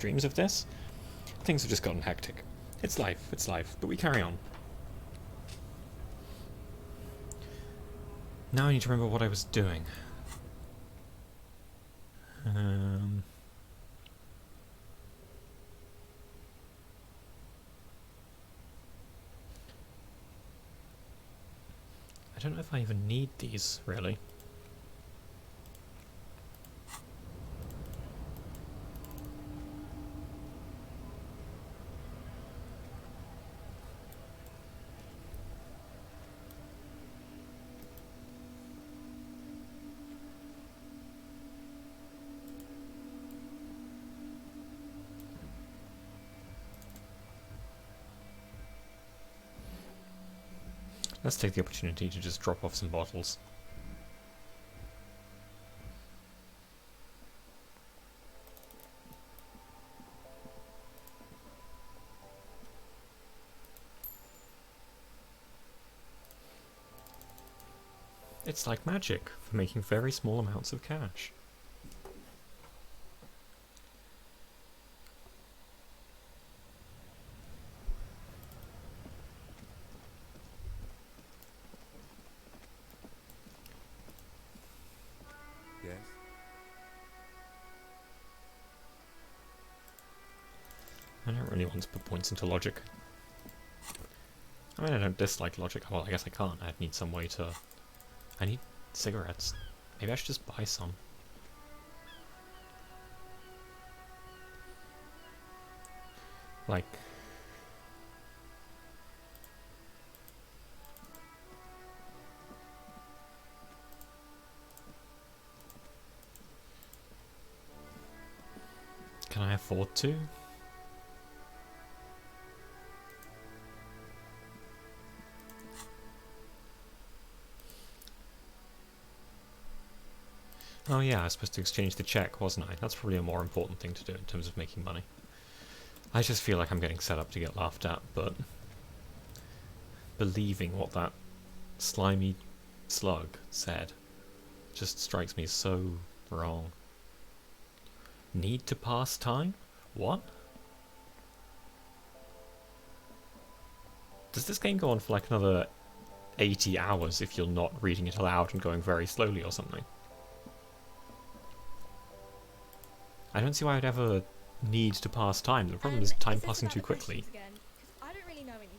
streams of this. Things have just gotten hectic. It's life, but we carry on. Now I need to remember what I was doing. I don't know if I even need these, really. Let's take the opportunity to just drop off some bottles. It's like magic for making very small amounts of cash. Yes. I don't really want to put points into logic. I mean, I don't dislike logic. Well, I guess I can't. I need some way to... I need cigarettes. Maybe I should just buy some. Like... Can I afford to? Oh yeah, I was supposed to exchange the check, wasn't I? That's probably a more important thing to do in terms of making money. I just feel like I'm getting set up to get laughed at, but believing what that slimy slug said just strikes me so wrong. Need to pass time? What? Does this game go on for like another 80 hours if you're not reading it aloud and going very slowly or something? I don't see why I'd ever need to pass time. The problem is time passing too quickly. Again, I don't really know anything.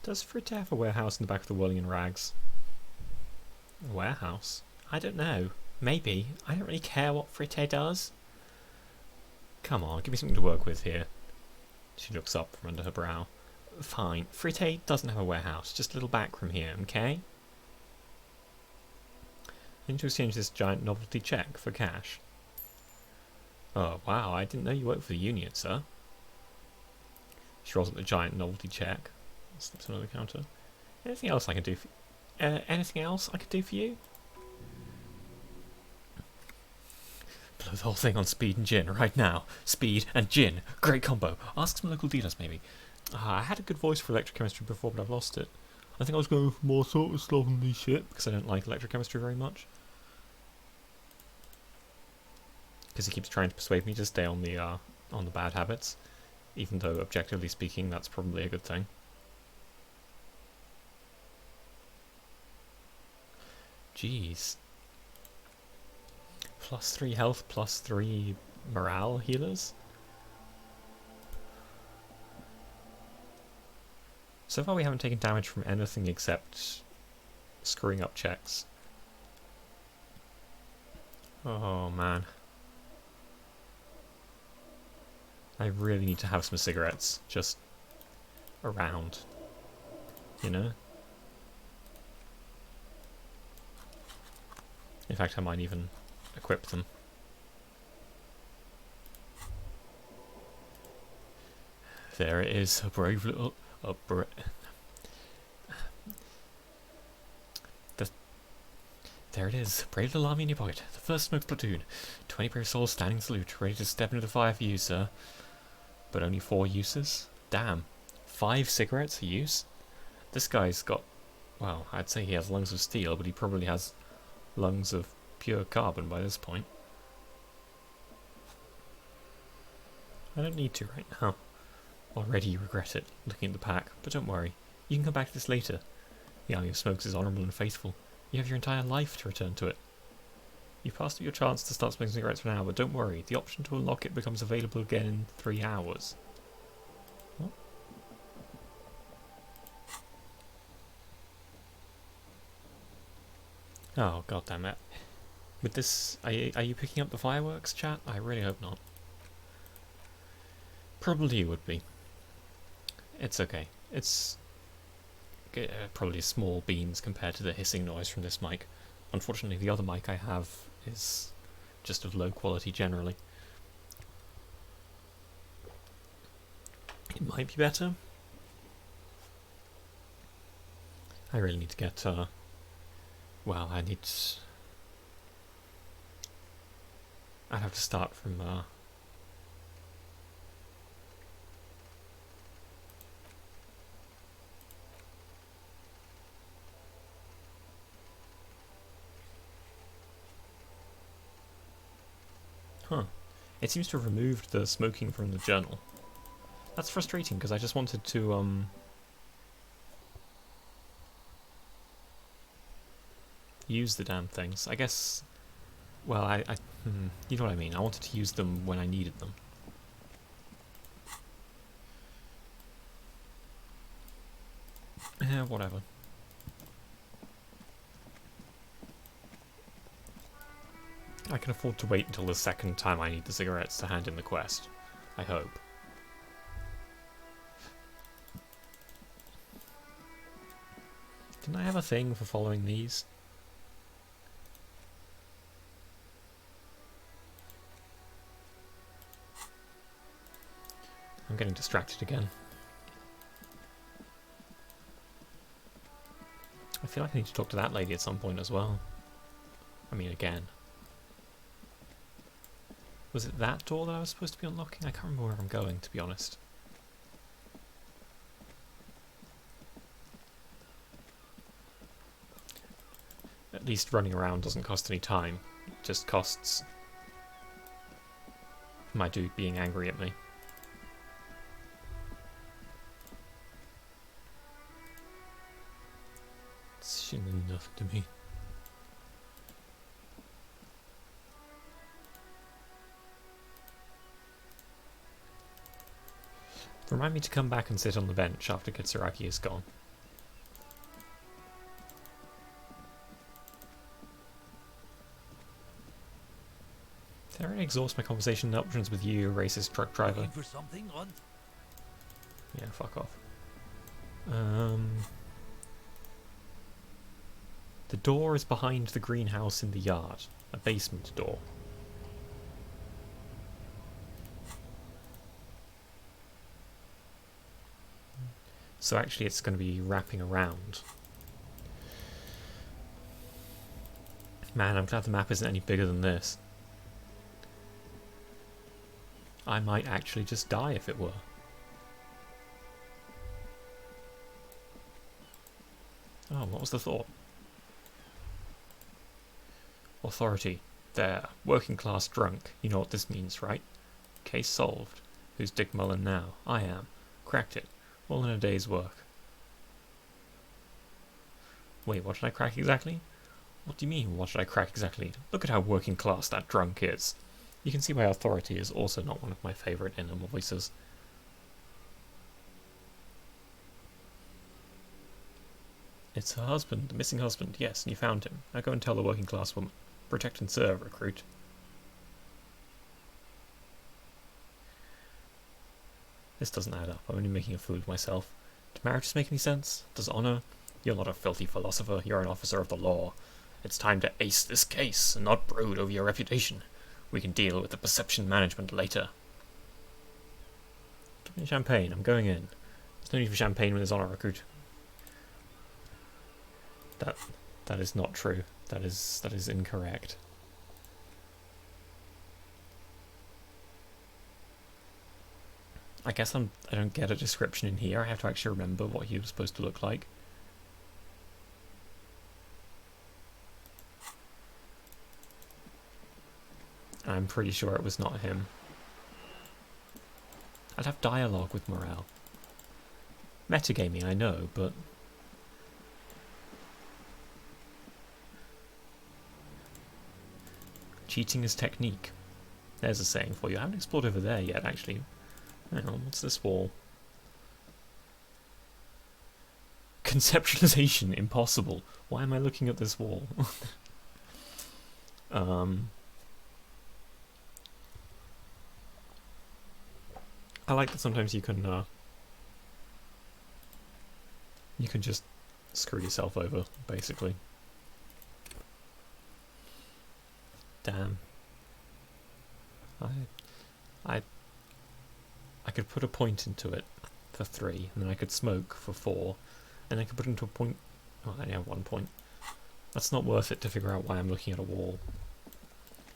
Does Fritte have a warehouse in the back of the Whirling in Rags? A warehouse? I don't know. Maybe. I don't really care what Fritte does. Come on, give me something to work with here. She looks up from under her brow. Fine. Fritte doesn't have a warehouse. Just a little back room here, okay? I need to exchange this giant novelty check for cash. Oh, wow. I didn't know you worked for the Union, sir. She rolls up the giant novelty check. Slips another counter. Anything else I can do for anything else I could do for you? Blow the whole thing on speed and gin right now. Speed and gin. Great combo. Ask some local dealers, maybe. I had a good voice for electrochemistry before, but I've lost it. I think I was going for more sort of slovenly shit, because I don't like electrochemistry very much. Because he keeps trying to persuade me to stay on the bad habits, even though, objectively speaking, that's probably a good thing. Jeez. +3 health, +3 morale healers? So far we haven't taken damage from anything except screwing up checks. Oh man. I really need to have some cigarettes just around, you know? In fact, I might even equip them. There it is, a brave little... There it is, brave little army in your pocket. The first smoke platoon. 20 brave souls standing salute, ready to step into the fire for you, sir. But only 4 uses? Damn. 5 cigarettes a use? This guy's got Well, I'd say he has lungs of steel, but he probably has lungs of pure carbon by this point. I don't need to right now. Already you regret it, looking at the pack, but don't worry. You can come back to this later. The Army of Smokes is honourable and faithful. You have your entire life to return to it. You've passed up your chance to start smoking cigarettes for now, but don't worry. The option to unlock it becomes available again in 3 hours. What? Oh, god damn it. With this, are you picking up the fireworks, chat? I really hope not. Probably you would be. It's okay. It's probably small beans compared to the hissing noise from this mic. Unfortunately, the other mic I have is just of low quality generally. It might be better. I really need to get, well, I'd have to start from, Huh. It seems to have removed the smoking from the journal. That's frustrating, because I just wanted to, use the damn things. I guess, well, you know what I mean. I wanted to use them when I needed them. Yeah, whatever. I can afford to wait until the second time I need the cigarettes to hand in the quest. I hope. Didn't I have a thing for following these? I'm getting distracted again. I feel like I need to talk to that lady at some point as well. I mean, again. Was it that door that I was supposed to be unlocking? I can't remember where I'm going, to be honest. At least running around doesn't cost any time. It just costs my dude being angry at me. It's nothing to me. Remind me to come back and sit on the bench after Kitsuraki is gone. Did I really exhaust my conversation options with you, racist truck driver? Looking for something on? Yeah, fuck off. The door is behind the greenhouse in the yard. A basement door. So actually it's going to be wrapping around. Man, I'm glad the map isn't any bigger than this. I might actually just die if it were. Oh, what was the thought? Authority. There. Working class drunk. You know what this means, right? Case solved. Who's Dick Mullen now? I am. Cracked it. All in a day's work. Wait, what did I crack exactly? What do you mean, what did I crack exactly? Look at how working class that drunk is. You can see why authority is also not one of my favourite inner voices. It's her husband, the missing husband, yes, and you found him. Now go and tell the working class woman. Protect and serve, recruit. This doesn't add up. I'm only making a fool of myself. Do marriages make any sense? Does honour? You're not a filthy philosopher. You're an officer of the law. It's time to ace this case and not brood over your reputation. We can deal with the perception management later. Give me champagne. I'm going in. There's no need for champagne when there's honour, recruit. That is not true. That is incorrect. I guess I don't get a description in here. I have to actually remember what he was supposed to look like. I'm pretty sure it was not him. I'd have dialogue with Morel. Metagaming, I know, but... cheating is technique. There's a saying for you. I haven't explored over there yet, actually. Hang on, what's this wall? Conceptualization impossible. Why am I looking at this wall? I like that sometimes you can just screw yourself over, basically. Damn. I could put a point into it for 3, and then I could smoke for 4, and I could put into a point. Oh, I only have 1 point. That's not worth it to figure out why I'm looking at a wall.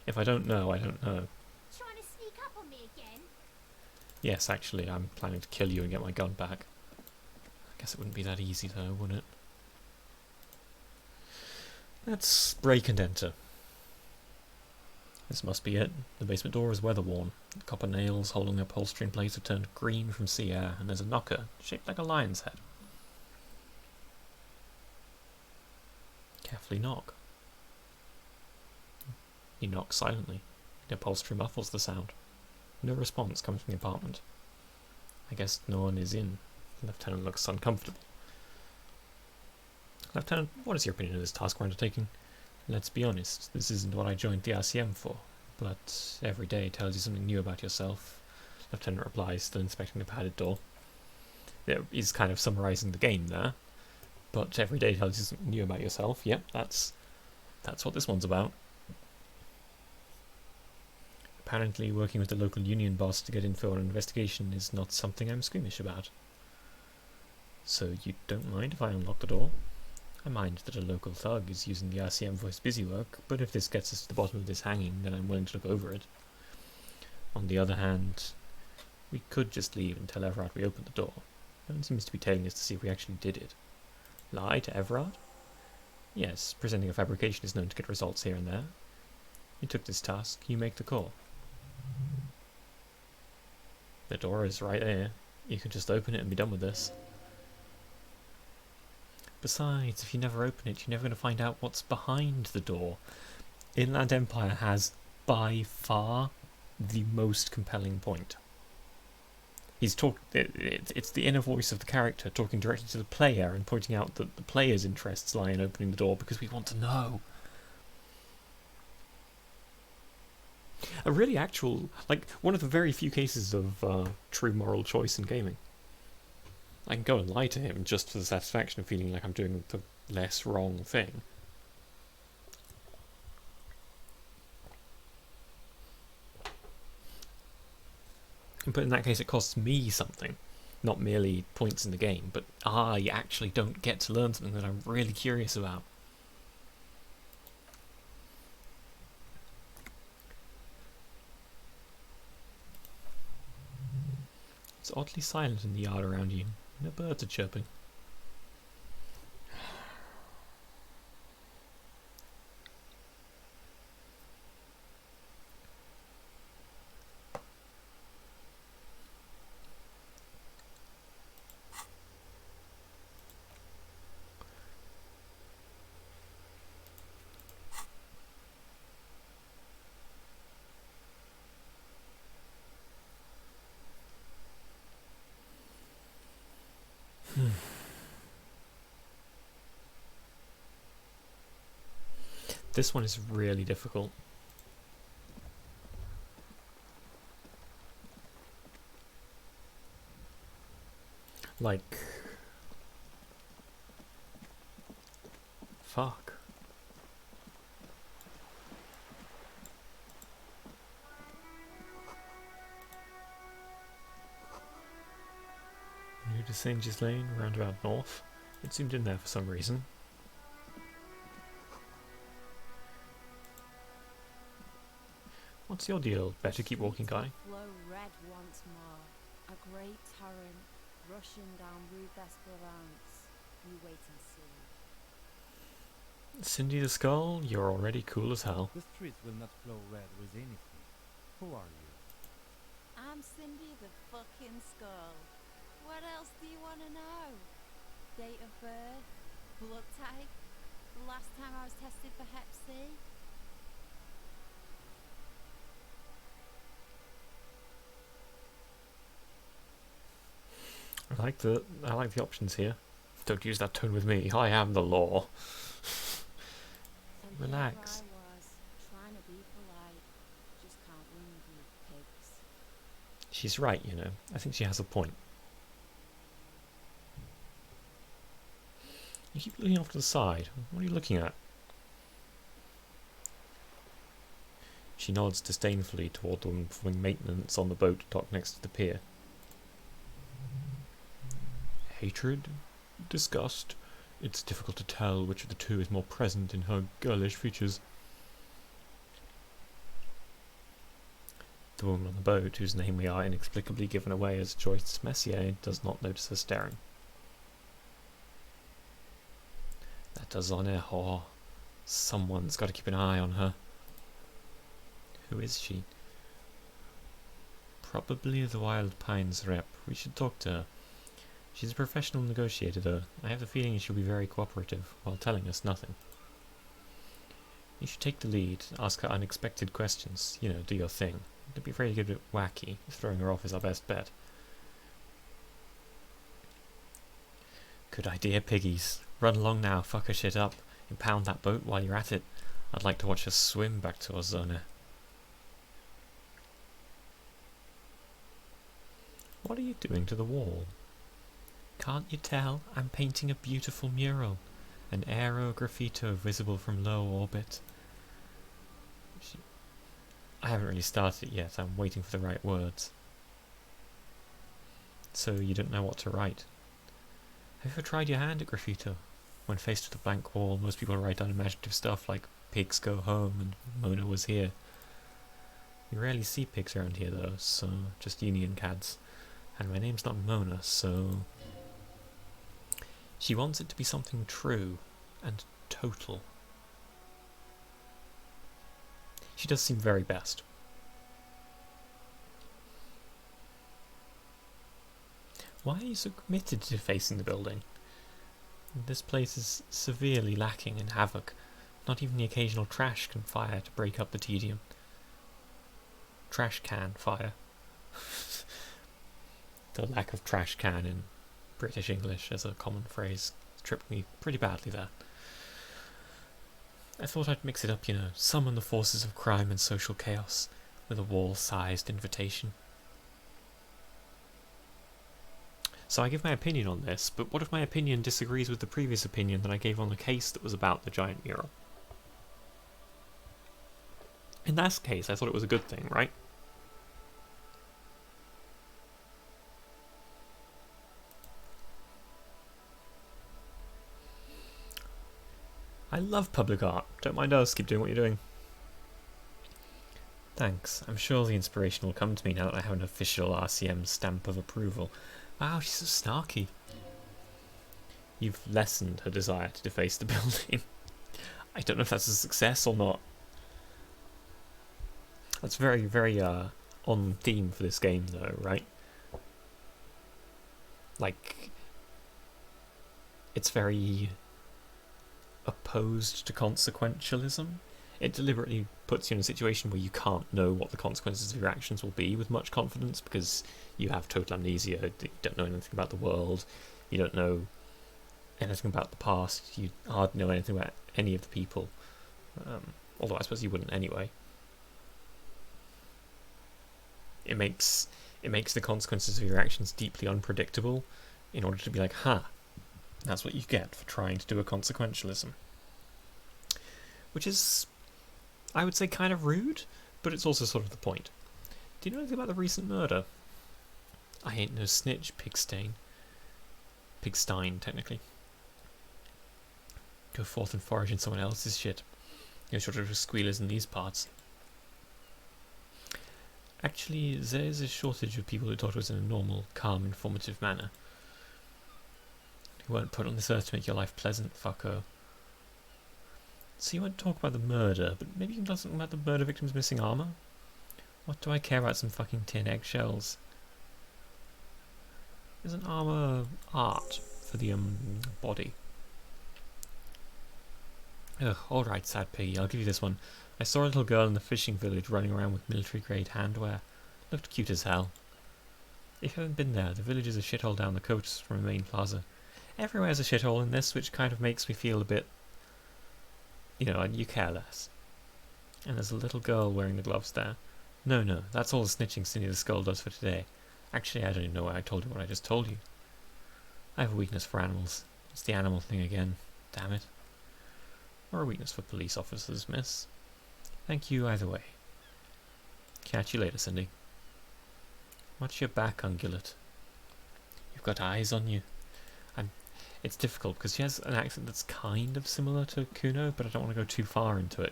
If I don't know, I don't know. Trying to sneak up on me again? Yes, actually, I'm planning to kill you and get my gun back. I guess it wouldn't be that easy though, would it? Let's break and enter. This must be it. The basement door is weather-worn. The copper nails holding the upholstery in place have turned green from sea air, and there's a knocker shaped like a lion's head. Carefully knock. You knock silently. The upholstery muffles the sound. No response comes from the apartment. I guess no one is in. The lieutenant looks uncomfortable. Lieutenant, what is your opinion of this task we're undertaking? Let's be honest, this isn't what I joined the RCM for, but every day tells you something new about yourself. Lieutenant replies, still inspecting the padded door. He's kind of summarising the game there, but every day tells you something new about yourself. Yep, that's what this one's about. Apparently, working with the local union boss to get info on an investigation is not something I'm squeamish about. So you don't mind if I unlock the door? I mind that a local thug is using the RCM for his busy work, but if this gets us to the bottom of this hanging, then I'm willing to look over it. On the other hand, we could just leave and tell Everard we opened the door. No one seems to be tailing us to see if we actually did it. Lie to Everard? Yes, presenting a fabrication is known to get results here and there. You took this task, you make the call. The door is right there. You can just open it and be done with this. Besides, if you never open it, you're never going to find out what's behind the door. Inland Empire has, by far, the most compelling point. It's the inner voice of the character talking directly to the player and pointing out that the player's interests lie in opening the door because we want to know. A really actual, like, one of the very few cases of true moral choice in gaming. I can go and lie to him just for the satisfaction of feeling like I'm doing the less wrong thing. But in that case it costs me something. Not merely points in the game, but I actually don't get to learn something that I'm really curious about. It's oddly silent in the yard around you. No birds are chirping. This one is really difficult. Like... fuck. New to St. Gilles Lane, roundabout north. It zoomed in there for some reason. What's your deal? Better keep walking, guy. Flow red once more. A great torrent rushing down Rue d'Espérance. You wait and see. Cindy the Skull, you're already cool as hell. The streets will not flow red with anything. Who are you? I'm Cindy the fucking Skull. What else do you want to know? Date of birth? Blood type? The last time I was tested for Hep C? I like the options here. Don't use that tone with me. I am the law. And Relax. there I was, trying to be polite. Just can't win with you pigs. She's right, you know. I think she has a point. You keep looking off to the side. What are you looking at? She nods disdainfully toward the woman performing maintenance on the boat docked next to the pier. Hatred? Disgust? It's difficult to tell which of the two is more present in her girlish features. The woman on the boat, whose name we are inexplicably given away as Joyce Messier, does not notice her staring. That does on her whore. Someone's got to keep an eye on her. Who is she? Probably the Wild Pines rep. We should talk to her. She's a professional negotiator, though. I have the feeling she'll be very cooperative, while telling us nothing. You should take the lead, ask her unexpected questions. You know, do your thing. Don't be afraid to get a bit wacky. Throwing her off is our best bet. Good idea, piggies. Run along now, fuck her shit up. Impound that boat while you're at it. I'd like to watch her swim back to our zona. What are you doing to the wall? Can't you tell? I'm painting a beautiful mural. An aerograffito visible from low orbit. I haven't really started it yet. I'm waiting for the right words. So you don't know what to write. Have you ever tried your hand at graffito? When faced with a blank wall, most people write unimaginative stuff like pigs go home and Mona was here. You rarely see pigs around here though, so just union cads. And my name's not Mona, so... She wants it to be something true and total. She does seem very best. Why are you so committed to defacing the building? This place is severely lacking in havoc. Not even the occasional trash can fire to break up the tedium. Trash can fire. The lack of trash can in British English as a common phrase tripped me pretty badly there. I thought I'd mix it up, you know, summon the forces of crime and social chaos with a wall-sized invitation. So I give my opinion on this, but what if my opinion disagrees with the previous opinion that I gave on the case that was about the giant mural? In that case, I thought it was a good thing, right? I love public art. Don't mind us, keep doing what you're doing. Thanks. I'm sure the inspiration will come to me now that I have an official RCM stamp of approval. Wow, she's so snarky. You've lessened her desire to deface the building. I don't know if that's a success or not. That's very, very on theme for this game though, right? Like, it's very opposed to consequentialism. It deliberately puts you in a situation where you can't know what the consequences of your actions will be with much confidence because you have total amnesia, you don't know anything about the world, you don't know anything about the past, you hardly know anything about any of the people. Although I suppose you wouldn't anyway. It makes the consequences of your actions deeply unpredictable in order to be like, that's what you get for trying to do a consequentialism. Which is, I would say, kind of rude, but it's also sort of the point. Do you know anything about the recent murder? I ain't no snitch, Pigstein, technically. Go forth and forage in someone else's shit. No shortage of squealers in these parts. Actually, there is a shortage of people who talk to us in a normal, calm, informative manner. You weren't put on this earth to make your life pleasant, fucko. So you won't talk about the murder, but maybe you can tell something about the murder victim's missing armour? What do I care about some fucking tin eggshells? Isn't armor art for the body? Ugh, alright, sad piggy, I'll give you this one. I saw a little girl in the fishing village running around with military-grade handwear. Looked cute as hell. If you haven't been there, the village is a shithole down the coast from a main plaza. Everywhere's a shithole in this, which kind of makes me feel a bit... You know, you care less. And there's a little girl wearing the gloves there. No, that's all the snitching Cindy the Skull does for today. Actually, I don't even know why I told you what I just told you. I have a weakness for animals. It's the animal thing again. Damn it. Or a weakness for police officers, miss. Thank you either way. Catch you later, Cindy. Watch your back, Ungulate. You've got eyes on you. It's difficult because she has an accent that's kind of similar to Kuno, but I don't want to go too far into it,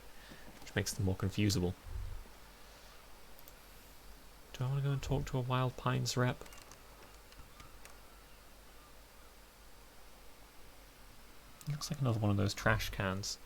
which makes them more confusable. Do I want to go and talk to a Wild Pines rep? Looks like another one of those trash cans.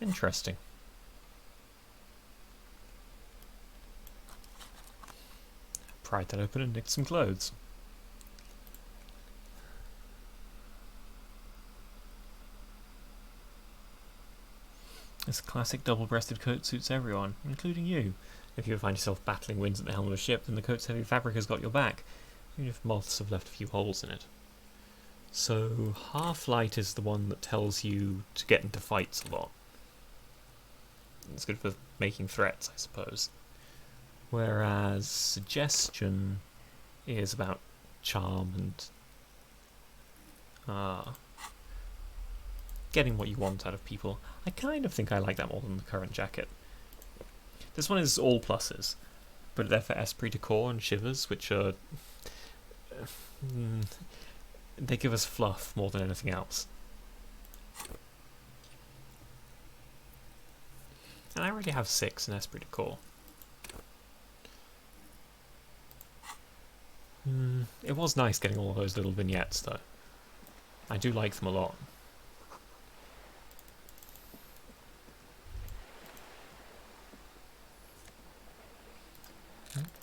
Interesting. Pried that open and nicked some clothes. This classic double-breasted coat suits everyone, including you. If you find yourself battling winds at the helm of a ship, then the coat's heavy fabric has got your back, even if moths have left a few holes in it. So, half-light is the one that tells you to get into fights a lot. It's good for making threats, I suppose. Whereas suggestion is about charm and getting what you want out of people. I kind of think I like that more than the current jacket. This one is all pluses, but they're for esprit de corps and shivers, which are... they give us fluff more than anything else. And I already have 6 in esprit de corps. It was nice getting all of those little vignettes, though. I do like them a lot.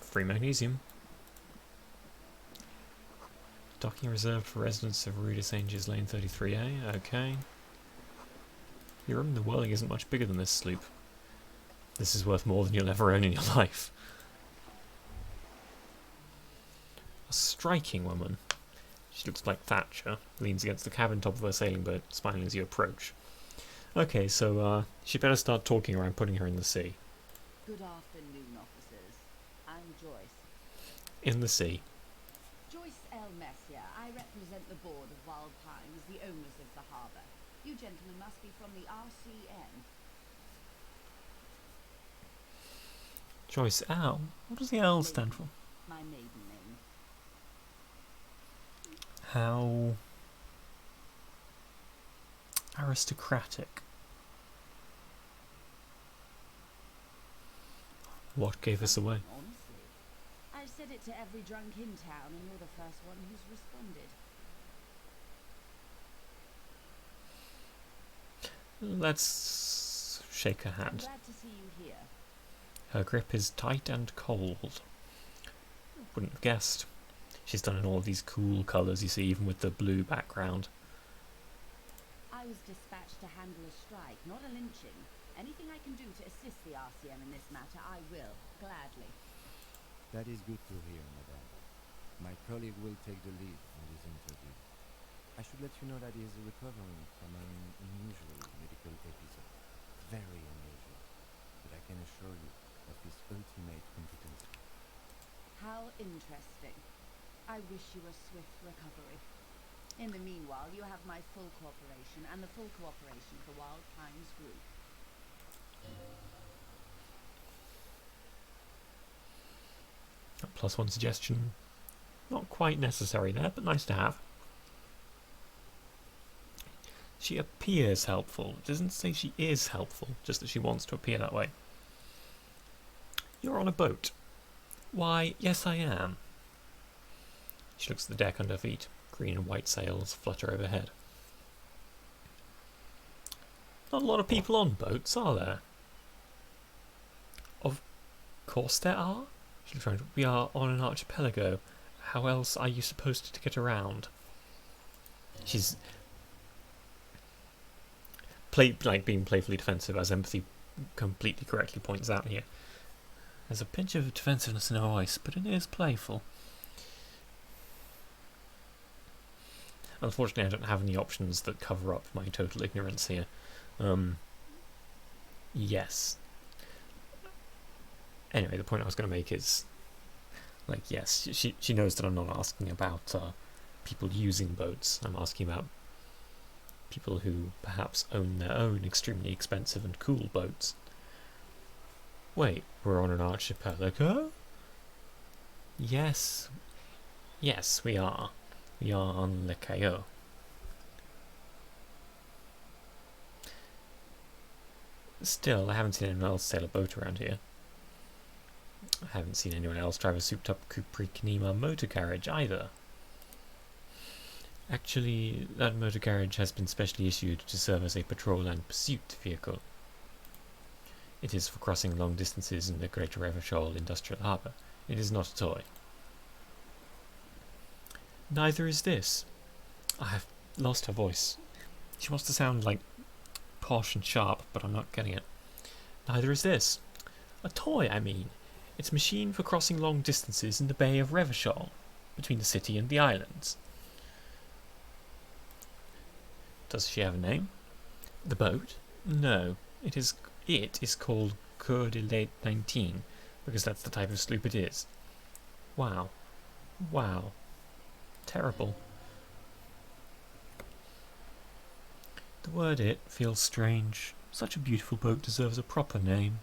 Free magnesium. Docking reserved for residents of Rue de Saint-Gilles Lane 33A. Okay. Your room in the Whirling isn't much bigger than this sloop. This is worth more than you'll ever own in your life. A striking woman. She looks like Thatcher, leans against the cabin top of her sailing boat, smiling as you approach. Okay, so she'd better start talking or I'm putting her in the sea. Good afternoon, officers. I'm Joyce. In the sea. Joyce L. Messier. I represent the board of Wild Pines, the owners of the harbour. You gentlemen must be from the RCN. Joyce L. What does the L stand for? My maiden name. How aristocratic. What gave us away? Honestly. I've said it to every drunk in town, and you're the first one who's responded. Let's shake her I'm hand. glad to see you here. Her grip is tight and cold. Wouldn't have guessed. She's done in all of these cool colours you see, even with the blue background. I was dispatched to handle a strike, not a lynching. Anything I can do to assist the RCM in this matter, I will, gladly. That is good to hear, madame. My colleague will take the lead on this interview. I should let you know that he is recovering from an unusual medical episode. Very unusual. But I can assure you of his ultimate competence. How interesting. I wish you a swift recovery. In the meanwhile, you have my full cooperation and the full cooperation of the Wild Pines Group. +1 suggestion. Not quite necessary there, but nice to have. She appears helpful. It doesn't say she is helpful, just that she wants to appear that way. You're on a boat. Why, yes I am. She looks at the deck under her feet. Green and white sails flutter overhead. Not a lot of people on boats, are there? Of course there are. She looks around. We are on an archipelago. How else are you supposed to get around? She's being playfully defensive, as empathy completely correctly points out here. There's a pinch of defensiveness in her voice, but it is playful. Unfortunately, I don't have any options that cover up my total ignorance here. Yes. Anyway, the point I was going to make is, yes, she knows that I'm not asking about people using boats. I'm asking about people who perhaps own their own extremely expensive and cool boats. Wait, we're on an archipelago? Yes. Yes, we are. We are on Le Caillou. Still, I haven't seen anyone else sail a boat around here. I haven't seen anyone else drive a souped-up Kupriknima motor carriage either. Actually, that motor carriage has been specially issued to serve as a patrol and pursuit vehicle. It is for crossing long distances in the Greater Revachol Industrial Harbour. It is not a toy. Neither is this. I have lost her voice. She wants to sound posh and sharp, but I'm not getting it. Neither is this. A toy, I mean. It's a machine for crossing long distances in the Bay of Revachol, between the city and the islands. Does she have a name? The boat? No. It is called Coeur de Lait 19, because that's the type of sloop it is. Wow. Wow. Terrible. The word "it" feels strange. Such a beautiful boat deserves a proper name.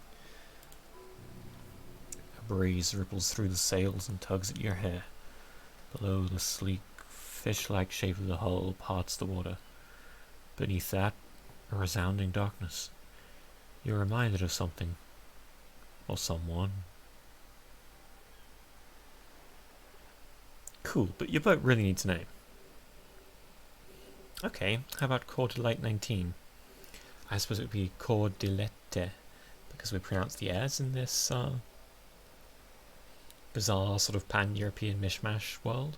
A breeze ripples through the sails and tugs at your hair. Below, the sleek, fish-like shape of the hull parts the water. Beneath that, a resounding darkness. You're reminded of something. Or someone. Cool, but your boat really needs a name. Okay, how about Coeur de Lait 19? I suppose it would be Coeur de Lette, because we pronounce the airs in this bizarre sort of pan-European mishmash world.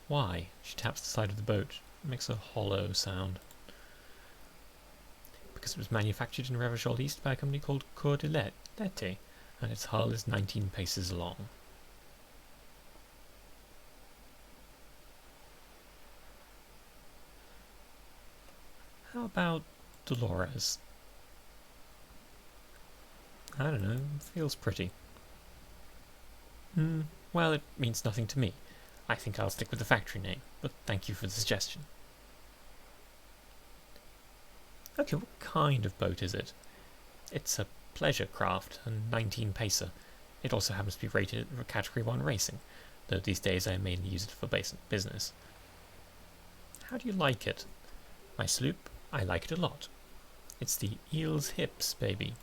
Why? She taps the side of the boat. It makes a hollow sound. Because it was manufactured in Revachol East by a company called Coeur de Lette, and its hull is 19 paces long. How about Dolores? I don't know, feels pretty. Well, it means nothing to me. I think I'll stick with the factory name, but thank you for the suggestion. Okay, what kind of boat is it? It's a pleasure craft, a 19 pacer. It also happens to be rated for Category 1 racing, though these days I mainly use it for business. How do you like it? My sloop? I like it a lot. It's the eel's hips, baby.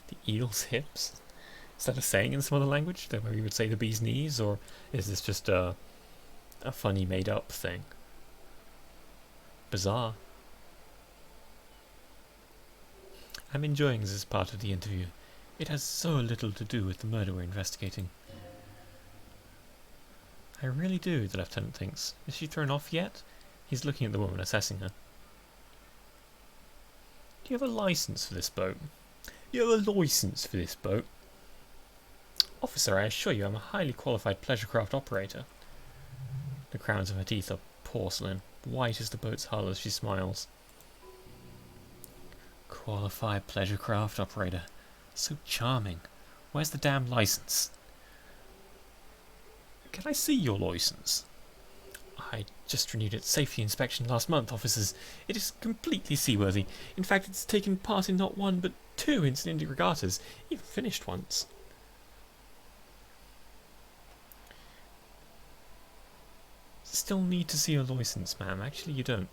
The eel's hips? Is that a saying in some other language, that where we would say the bee's knees, or is this just a funny made-up thing? Bizarre. I'm enjoying this part of the interview. It has so little to do with the murder we're investigating. I really do, the lieutenant thinks. Is she thrown off yet? He's looking at the woman, assessing her. Do you have a license for this boat? You have a license for this boat? Officer, I assure you I'm a highly qualified pleasure craft operator. The crowns of her teeth are porcelain, white as the boat's hull as she smiles. Qualified pleasure craft operator. So charming. Where's the damn license? Can I see your license? I just renewed its safety inspection last month, officers. It is completely seaworthy. In fact, it's taken part in not one, but 2 incident regattas, even finished once. still need to see your license, ma'am. Actually, you don't.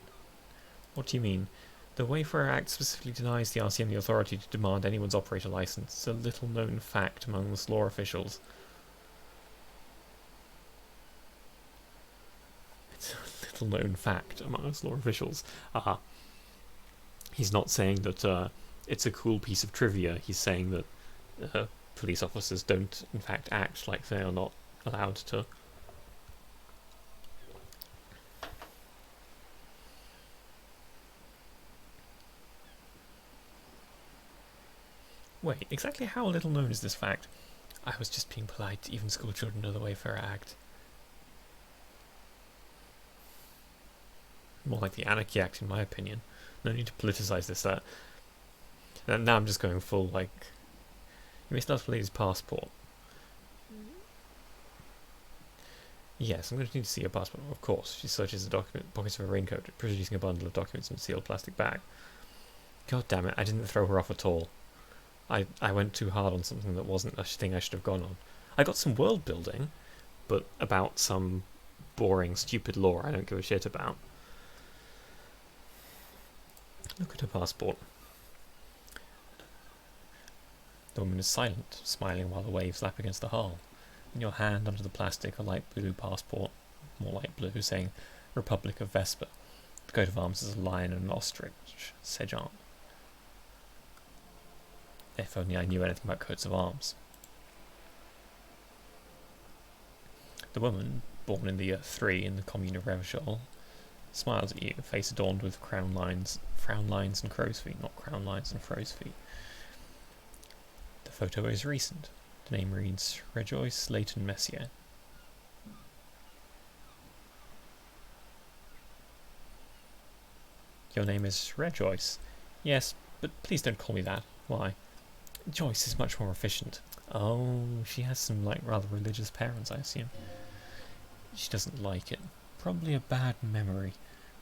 What do you mean? The Wayfarer Act specifically denies the RCM the authority to demand anyone's operator license. It's a little-known fact among the law officials. It's a little-known fact among us law officials. Aha. He's not saying that it's a cool piece of trivia. He's saying that police officers don't, in fact, act like they are not allowed to. Wait, exactly how little known is this fact? I was just being polite. Even school children know the Wayfarer Act. More like the Anarchy Act, in my opinion. No need to politicize this. And now I'm just going full, like... You may start to his passport. Yes, I'm going to need to see your passport. Of course. She searches the pockets of her raincoat, producing a bundle of documents in a sealed plastic bag. God damn it, I didn't throw her off at all. I went too hard on something that wasn't a thing I should have gone on. I got some world building, but about some boring, stupid lore I don't give a shit about. Look at her passport. The woman is silent, smiling while the waves lap against the hull. In your hand, under the plastic, a light blue passport, more light blue, saying Republic of Vesper. The coat of arms is a lion and an ostrich, Sejan. If only I knew anything about coats of arms. The woman, born in the year 3 in the commune of Revachol, smiles at you, face adorned with frown lines and crow's feet, not crown lines and crow's feet. The photo is recent. The name reads Rejoice Leighton Messier. Your name is Rejoice? Yes, but please don't call me that. Why? Joyce is much more efficient. Oh, she has some, rather religious parents, I assume. She doesn't like it. Probably a bad memory.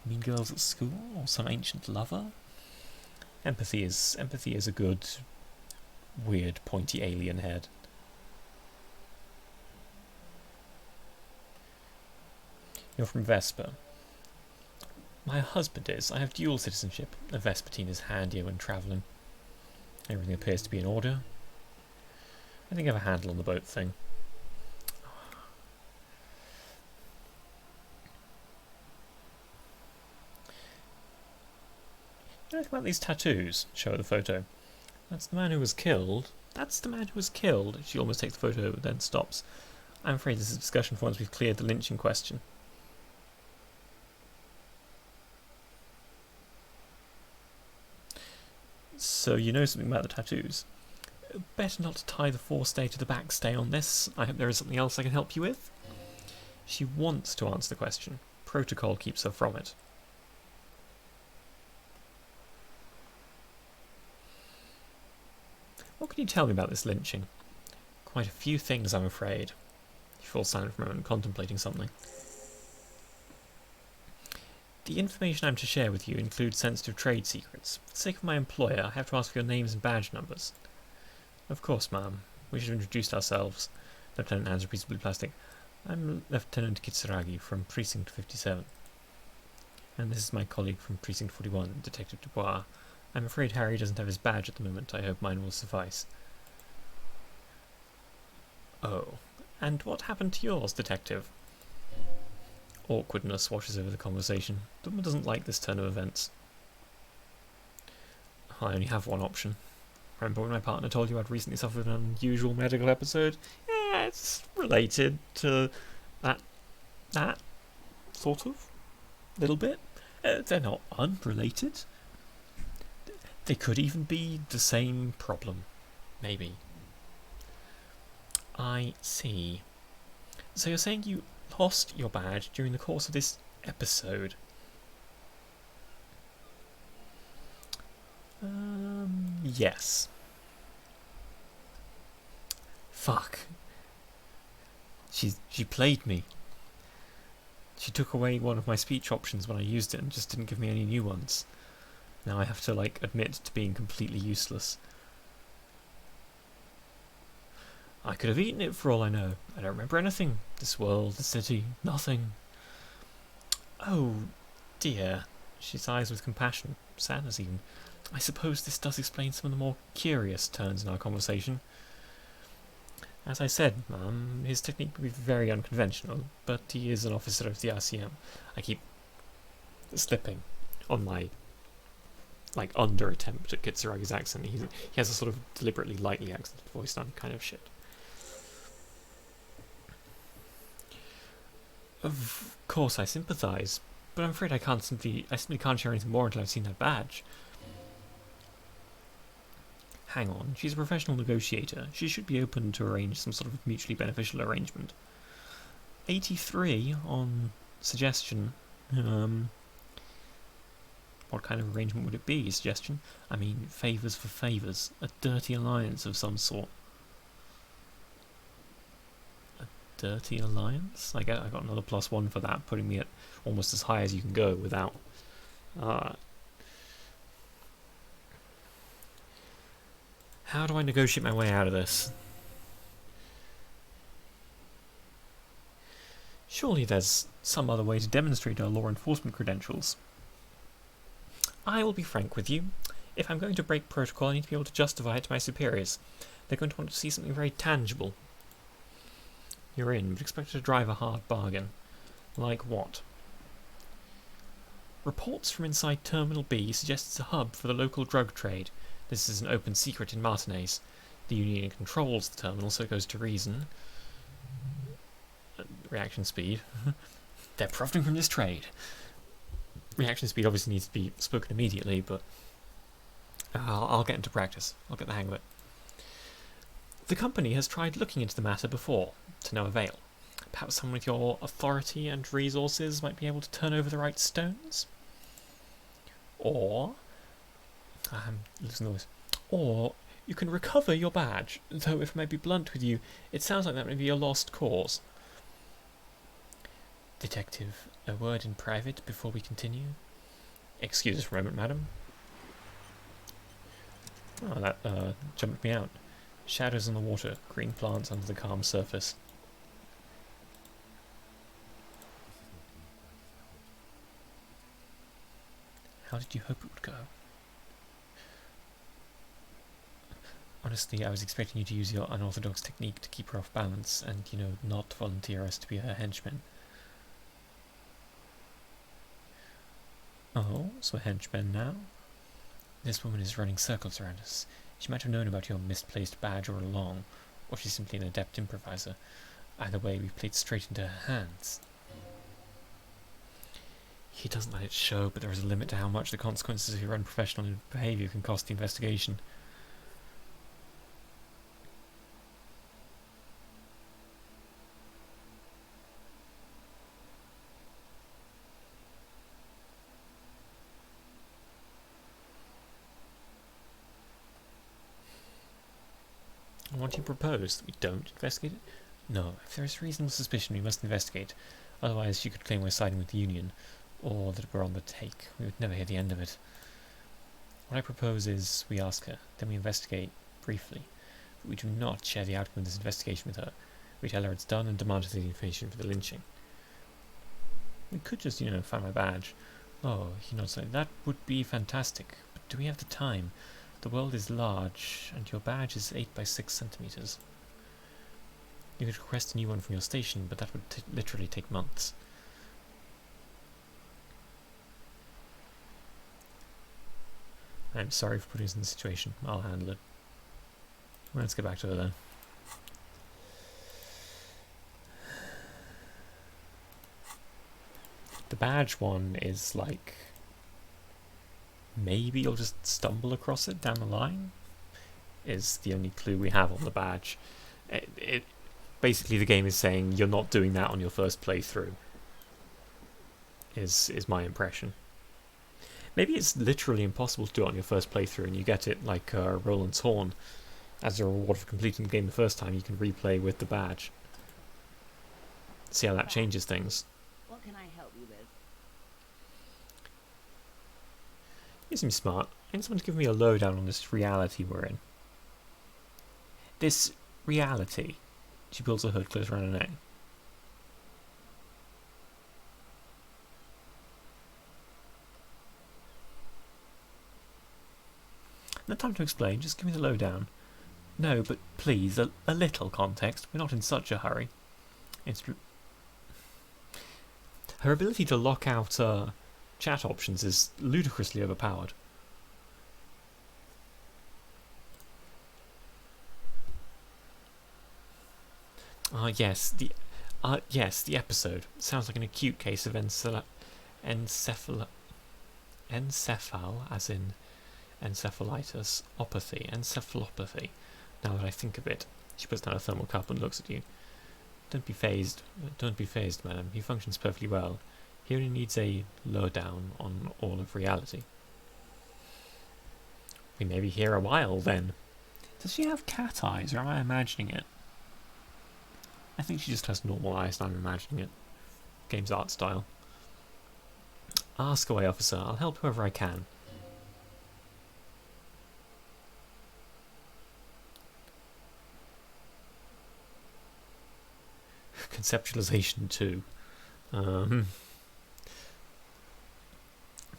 Mean girls at school, or some ancient lover? Empathy is a good, weird, pointy alien head. You're from Vesper. My husband is. I have dual citizenship. A Vespertine is handier when travelling. Everything appears to be in order. I think I have a handle on the boat thing. You know anything about these tattoos? Show her the photo. That's the man who was killed. That's the man who was killed. She almost takes the photo, but then stops. I'm afraid this is a discussion for once we've cleared the lynching question. So you know something about the tattoos. Better not tie the forestay to the backstay on this. I hope there is something else I can help you with. She wants to answer the question. Protocol keeps her from it. What can you tell me about this lynching? Quite a few things, I'm afraid. She falls silent for a moment, contemplating something. The information I'm to share with you includes sensitive trade secrets. For the sake of my employer, I have to ask for your names and badge numbers. Of course, ma'am. We should have introduced ourselves. Lieutenant hands a piece of blue plastic. I'm Lieutenant Kitsuragi from Precinct 57. And this is my colleague from Precinct 41, Detective Dubois. I'm afraid Harry doesn't have his badge at the moment. I hope mine will suffice. Oh. And what happened to yours, Detective? Awkwardness washes over the conversation. The woman doesn't like this turn of events. I only have one option. Remember when my partner told you I'd recently suffered an unusual medical episode? Yeah, it's related to that sort of. Little bit. They're not unrelated. They could even be the same problem. Maybe. I see. So you're saying you lost your badge during the course of this episode? Yes. Fuck. She played me. She took away one of my speech options when I used it and just didn't give me any new ones. Now I have to, admit to being completely useless. I could have eaten it for all I know. I don't remember anything. This world, the city, nothing. Oh, dear. She sighs with compassion, sadness even. I suppose this does explain some of the more curious turns in our conversation. As I said, ma'am, his technique would be very unconventional, but he is an officer of the RCM. I keep slipping on my, like, under attempt at Kitsuragi's accent. He has a sort of deliberately lightly accented voice, and I'm kind of shit. Of course I sympathise, but I'm afraid I simply can't share anything more until I've seen that badge. Hang on, she's a professional negotiator. She should be open to arrange some sort of mutually beneficial arrangement. 83 on suggestion. What kind of arrangement would it be? Suggestion? I mean, favours for favours. A dirty alliance of some sort. A dirty alliance? I got another +1 for that, putting me at almost as high as you can go without... How do I negotiate my way out of this? Surely there's some other way to demonstrate our law enforcement credentials. I will be frank with you. If I'm going to break protocol, I need to be able to justify it to my superiors. They're going to want to see something very tangible. You're in, but expect to drive a hard bargain. Like what? Reports from inside Terminal B suggest it's a hub for the local drug trade. This is an open secret in Martinez. The Union controls the terminal, so it goes to reason. Reaction speed. They're profiting from this trade. Reaction speed obviously needs to be spoken immediately, but I'll get into practice. I'll get the hang of it. The company has tried looking into the matter before, to no avail. Perhaps someone with your authority and resources might be able to turn over the right stones? Or... I'm losing the voice. Or you can recover your badge, though if I may be blunt with you, it sounds like that may be a lost cause. Detective, a word in private before we continue. Excuse us for a moment, madam. Oh, that jumped me out. Shadows on the water, green plants under the calm surface. How did you hope it would go? Honestly, I was expecting you to use your unorthodox technique to keep her off balance and, you know, not volunteer us to be her henchmen. Oh, so henchmen now? This woman is running circles around us. She might have known about your misplaced badge all along, or she's simply an adept improviser. Either way, we've played straight into her hands. He doesn't let it show, but there is a limit to how much the consequences of your unprofessional behaviour can cost the investigation. What do you propose? That we don't investigate it? No, if there is reasonable suspicion, we must investigate. Otherwise, she could claim we're siding with the Union, or that we're on the take. We would never hear the end of it. What I propose is we ask her, then we investigate briefly. But we do not share the outcome of this investigation with her. We tell her it's done and demand the information for the lynching. We could just, you know, find my badge. Oh, he nods like that would be fantastic. But do we have the time? The world is large, and your badge is 8 by 6 centimeters. You could request a new one from your station, but that would literally take months. I'm sorry for putting us in this situation. I'll handle it. Let's get back to her then. The badge one is like... maybe you'll just stumble across it down the line, is the only clue we have on the badge. Basically the game is saying you're not doing that on your first playthrough, is my impression. Maybe it's literally impossible to do it on your first playthrough and you get it like Roland's Horn. As a reward for completing the game the first time, you can replay with the badge. See how that changes things. What can I help you with? You seem smart. I need someone to give me a lowdown on this reality we're in. This reality. She pulls her hood close around her neck. No time to explain, just give me the lowdown. No, but please, a little context. We're not in such a hurry. Her ability to lock out chat options is ludicrously overpowered. Yes, the episode sounds like an acute case of encephal, as in encephalitis, encephalopathy. Now that I think of it, she puts down a thermal cup and looks at you. Don't be phased, madam. He functions perfectly well. He only needs a lowdown on all of reality. We may be here a while, then. Does she have cat eyes, or am I imagining it? I think she just has normal eyes, and I'm imagining it. Game's art style. Ask away, officer. I'll help whoever I can. Conceptualization 2. But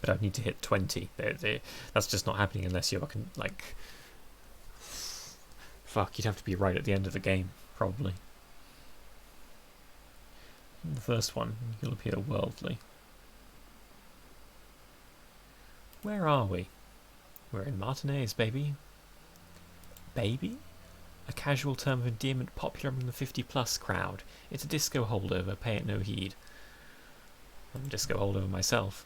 I'd need to hit 20. That's just not happening unless you're like... Fuck, you'd have to be right at the end of the game, probably. In the first one, you'll appear worldly. Where are we? We're in Martinez, baby. Baby? A casual term of endearment popular among the 50-plus crowd. It's a disco holdover, pay it no heed. I'm a disco holdover myself.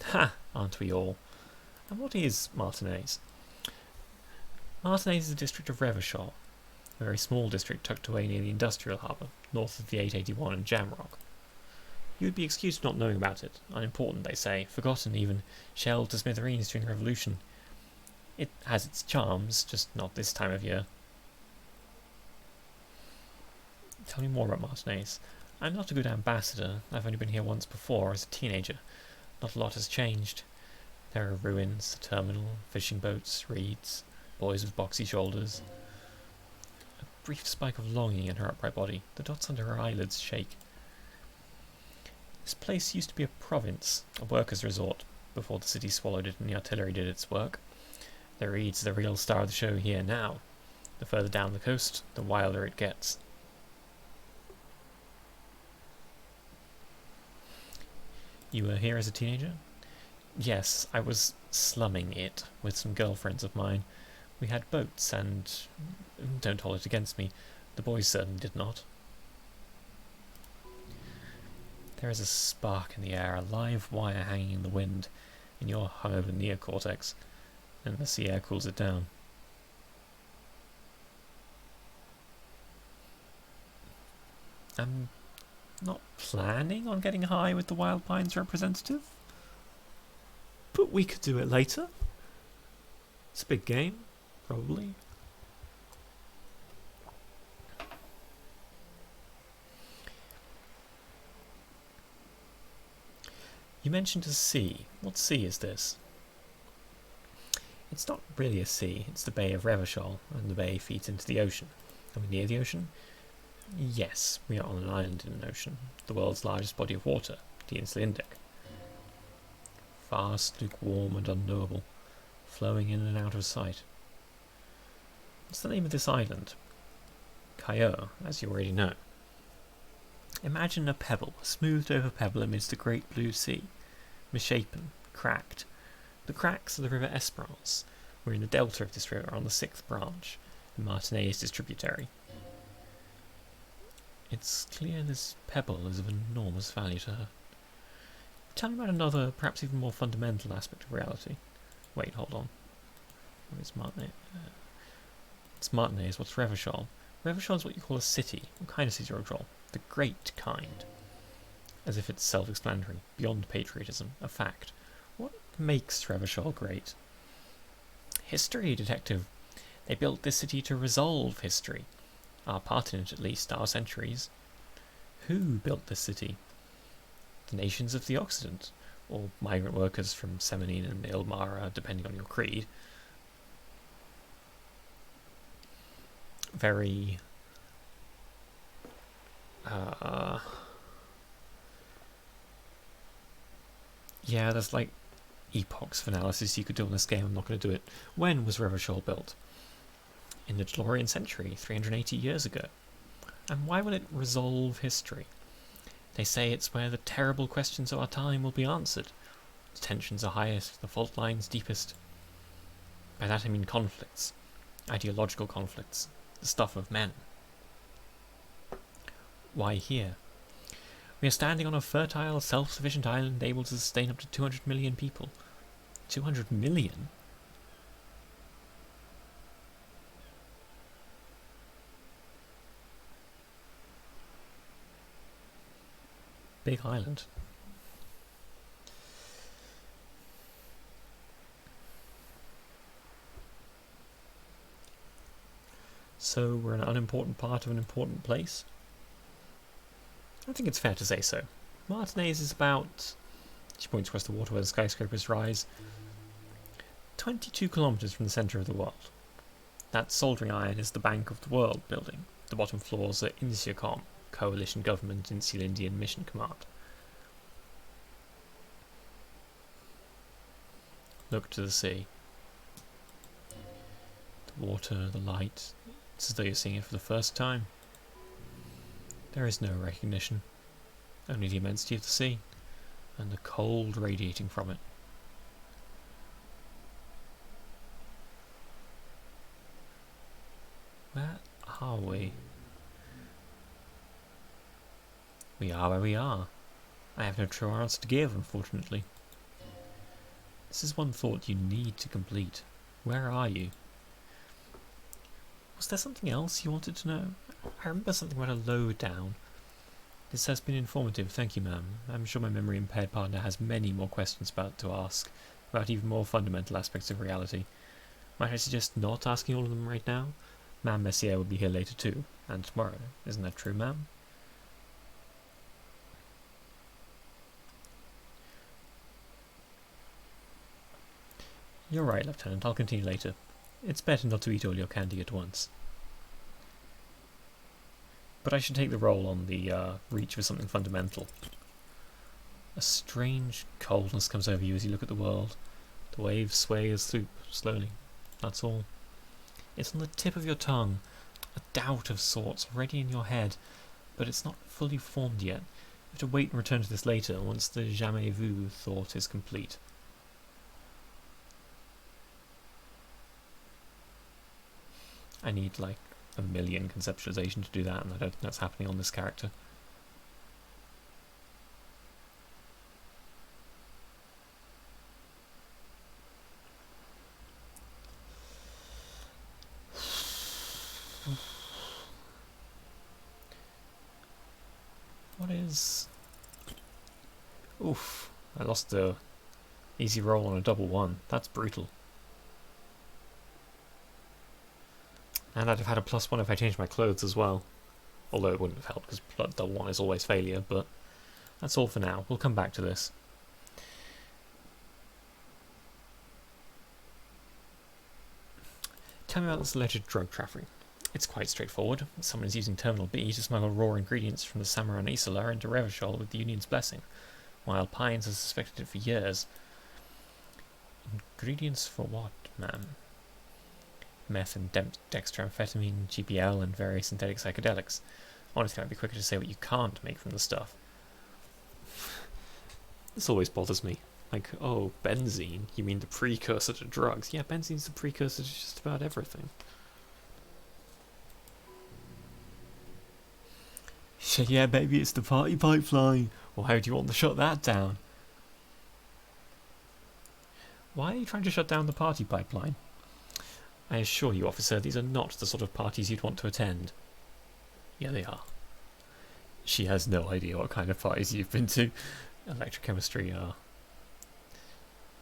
Ha! Aren't we all? And what is Martinez? Martinez is a district of Revachol, a very small district tucked away near the industrial harbour, north of the 881 and Jamrock. You would be excused for not knowing about it. Unimportant, they say, forgotten even, shelled to smithereens during the Revolution. It has its charms, just not this time of year. Tell me more about Martinez. I'm not a good ambassador. I've only been here once before, as a teenager. Not a lot has changed. There are ruins, a terminal, fishing boats, reeds, boys with boxy shoulders. A brief spike of longing in her upright body. The dots under her eyelids shake. This place used to be a province, a workers' resort, before the city swallowed it and the artillery did its work. The reeds are the real star of the show here now. The further down the coast, the wilder it gets. You were here as a teenager? Yes, I was slumming it with some girlfriends of mine. We had boats and... Don't hold it against me. The boys certainly did not. There is a spark in the air, a live wire hanging in the wind, in your hungover neocortex, and the sea air cools it down. I'm not planning on getting high with the Wild Pines representative, but we could do it later. It's a big game, probably. You mentioned a sea. What sea is this? It's not really a sea. It's the Bay of Revachol, and the bay feeds into the ocean. Are we near the ocean? Yes, we are on an island in an ocean, the world's largest body of water, the Insula Indic. Vast, lukewarm, and unknowable, flowing in and out of sight. What's the name of this island? Cayo, as you already know. Imagine a pebble, a smoothed-over pebble amidst the great blue sea, misshapen, cracked. The cracks of the river Esperance. We're in the delta of this river on the 6th branch, and Martinez is tributary. It's clear this pebble is of enormous value to her. Tell me about another, perhaps even more fundamental aspect of reality. Wait, hold on. Where's Martinez? It's Martinez. What's Revachol? Revachol is what you call a city. What kind of city, Revachol? The great kind. As if it's self-explanatory, beyond patriotism, a fact. What makes Revachol great? History, detective. They built this city to resolve history. Our part in it, at least, our centuries. Who built this city? The nations of the Occident, or migrant workers from Semenine and Ilmara, depending on your creed. Very... yeah, there's like epochs of analysis you could do on this game. I'm not going to do it. When was Revachol built? In the DeLorean century, 380 years ago. And why will it resolve history? They say it's where the terrible questions of our time will be answered. The tensions are highest, the fault lines deepest. By that I mean conflicts. Ideological conflicts. The stuff of men. Why here? We are standing on a fertile, self-sufficient island able to sustain up to 200 million people. 200 million? Big island. So we're an unimportant part of an important place? I think it's fair to say so. Martinez is about, she points across the water where the skyscrapers rise, 22 kilometres from the centre of the world. That soldering iron is the Bank of the World building. The bottom floors are INSIACOM, Coalition Government Insular Indian Mission Command. Look to the sea. The water, the light. It's as though you're seeing it for the first time. There is no recognition. Only the immensity of the sea, and the cold radiating from it. Where are we? We are where we are. I have no true answer to give, unfortunately. This is one thought you need to complete. Where are you? Was there something else you wanted to know? I remember something about a lowdown. This has been informative, thank you, ma'am. I'm sure my memory-impaired partner has many more questions to ask, about even more fundamental aspects of reality. Might I suggest not asking all of them right now? Ma'am Messier will be here later too, and tomorrow. Isn't that true, ma'am? You're right, Lieutenant. I'll continue later. It's better not to eat all your candy at once. But I should take the role on the reach for something fundamental. A strange coldness comes over you as you look at the world. The waves sway as through slowly. That's all. It's on the tip of your tongue. A doubt of sorts already in your head, but it's not fully formed yet. You have to wait and return to this later, once the jamais vu thought is complete. I need like a million conceptualization to do that, and I don't think that's happening on this character. What is... Oof, I lost the easy roll on a double one. That's brutal. And I'd have had a +1 if I changed my clothes as well. Although it wouldn't have helped, because double 1 is always failure, but that's all for now. We'll come back to this. Tell me about this alleged drug trafficking. It's quite straightforward. Someone is using Terminal B to smuggle raw ingredients from the Samaran Isola into Revachol with the Union's blessing. Wild Pines has suspected it for years. Ingredients for what, ma'am? Meth and dextroamphetamine, GPL, and various synthetic psychedelics. Honestly, it might be quicker to say what you can't make from the stuff. This always bothers me. Like, oh, benzene? You mean the precursor to drugs? Yeah, benzene's the precursor to just about everything. Yeah, baby, it's the party pipeline. Well, how do you want to shut that down? Why are you trying to shut down the party pipeline? I assure you, officer, these are not the sort of parties you'd want to attend. Yeah, they are. She has no idea what kind of parties you've been to. Electrochemistry are...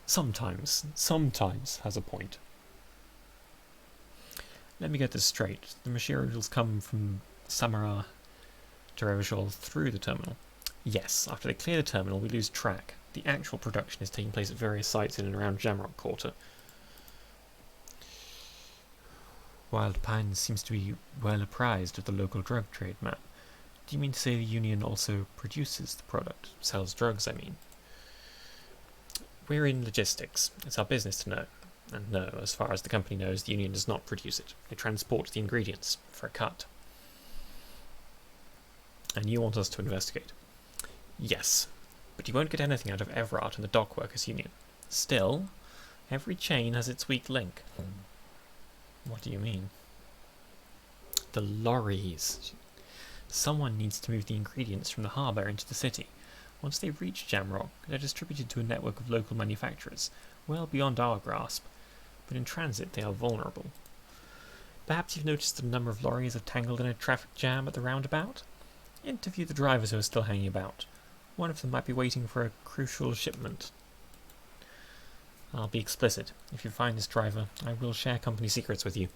Sometimes has a point. Let me get this straight. The materials come from Samara to Revachol through the terminal. Yes, after they clear the terminal, we lose track. The actual production is taking place at various sites in and around Jamrock Quarter. Wild Pines seems to be well apprised of the local drug trade map. Do you mean to say the Union also produces the product? Sells drugs, I mean. We're in logistics. It's our business to know. And no, as far as the company knows, the union does not produce it. They transport the ingredients for a cut. And you want us to investigate? Yes, but you won't get anything out of Everard and the Dock Workers Union. Still, every chain has its weak link. What do you mean? The lorries. Someone needs to move the ingredients from the harbour into the city. Once they reach Jamrock, they're distributed to a network of local manufacturers, well beyond our grasp, but in transit they are vulnerable. Perhaps you've noticed that a number of lorries are tangled in a traffic jam at the roundabout? Interview the drivers who are still hanging about. One of them might be waiting for a crucial shipment. I'll be explicit. If you find this driver, I will share company secrets with you.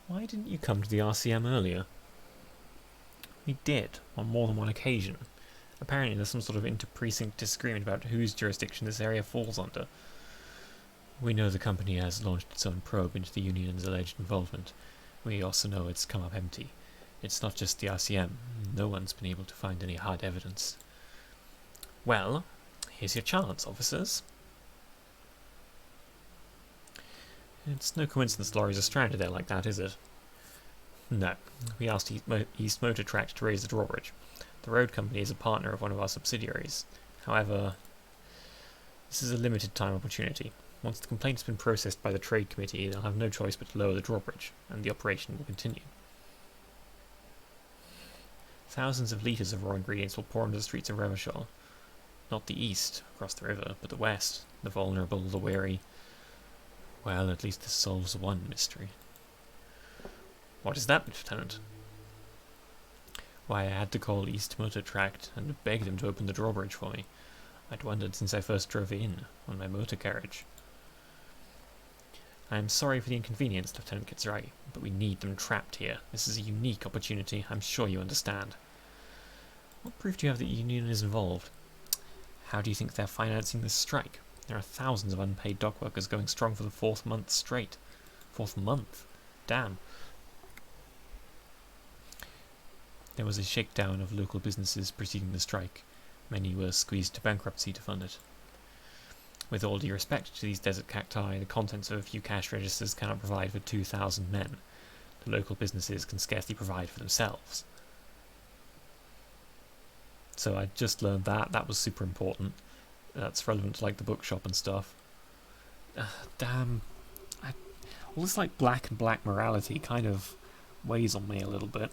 Why didn't you come to the RCM earlier? We did, on more than one occasion. Apparently there's some sort of inter-precinct disagreement about whose jurisdiction this area falls under. We know the company has launched its own probe into the union's alleged involvement. We also know it's come up empty. It's not just the RCM. No one's been able to find any hard evidence. Well, here's your chance, officers. It's no coincidence lorries are stranded there like that, is it? No. We asked East Motor Tract to raise the drawbridge. The road company is a partner of one of our subsidiaries. However, this is a limited time opportunity. Once the complaint has been processed by the Trade Committee, they'll have no choice but to lower the drawbridge, and the operation will continue. Thousands of litres of raw ingredients will pour into the streets of Revachol. Not the east, across the river, but the west, the vulnerable, the weary. Well, at least this solves one mystery. What is that, Lieutenant? Why, I had to call East Motor Tract and beg them to open the drawbridge for me. I'd wondered since I first drove in, on my motor carriage. I am sorry for the inconvenience, Lieutenant Kitsuragi, but we need them trapped here. This is a unique opportunity, I'm sure you understand. What proof do you have that the union is involved? How do you think they're financing this strike? There are thousands of unpaid dock workers going strong for the 4th month straight. 4th month? Damn. There was a shakedown of local businesses preceding the strike. Many were squeezed to bankruptcy to fund it. With all due respect to these desert cacti, the contents of a few cash registers cannot provide for 2,000 men. The local businesses can scarcely provide for themselves. So I just learned that. That was super important. That's relevant to like the bookshop and stuff. Damn. All this like black and black morality kind of weighs on me a little bit.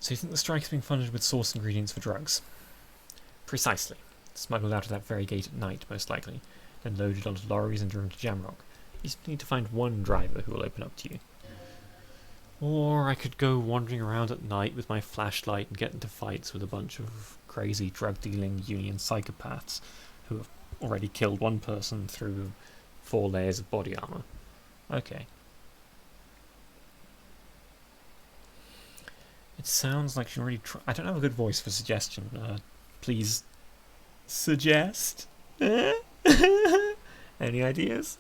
So you think the strike is being funded with source ingredients for drugs? Precisely. Smuggled out of that very gate at night, most likely, then loaded onto lorries and driven to Jamrock. You just need to find one driver who will open up to you. Or I could go wandering around at night with my flashlight and get into fights with a bunch of crazy drug-dealing union psychopaths who have already killed one person through 4 layers of body armor. Okay. It sounds like she already I don't have a good voice for suggestion. Please suggest? Any ideas?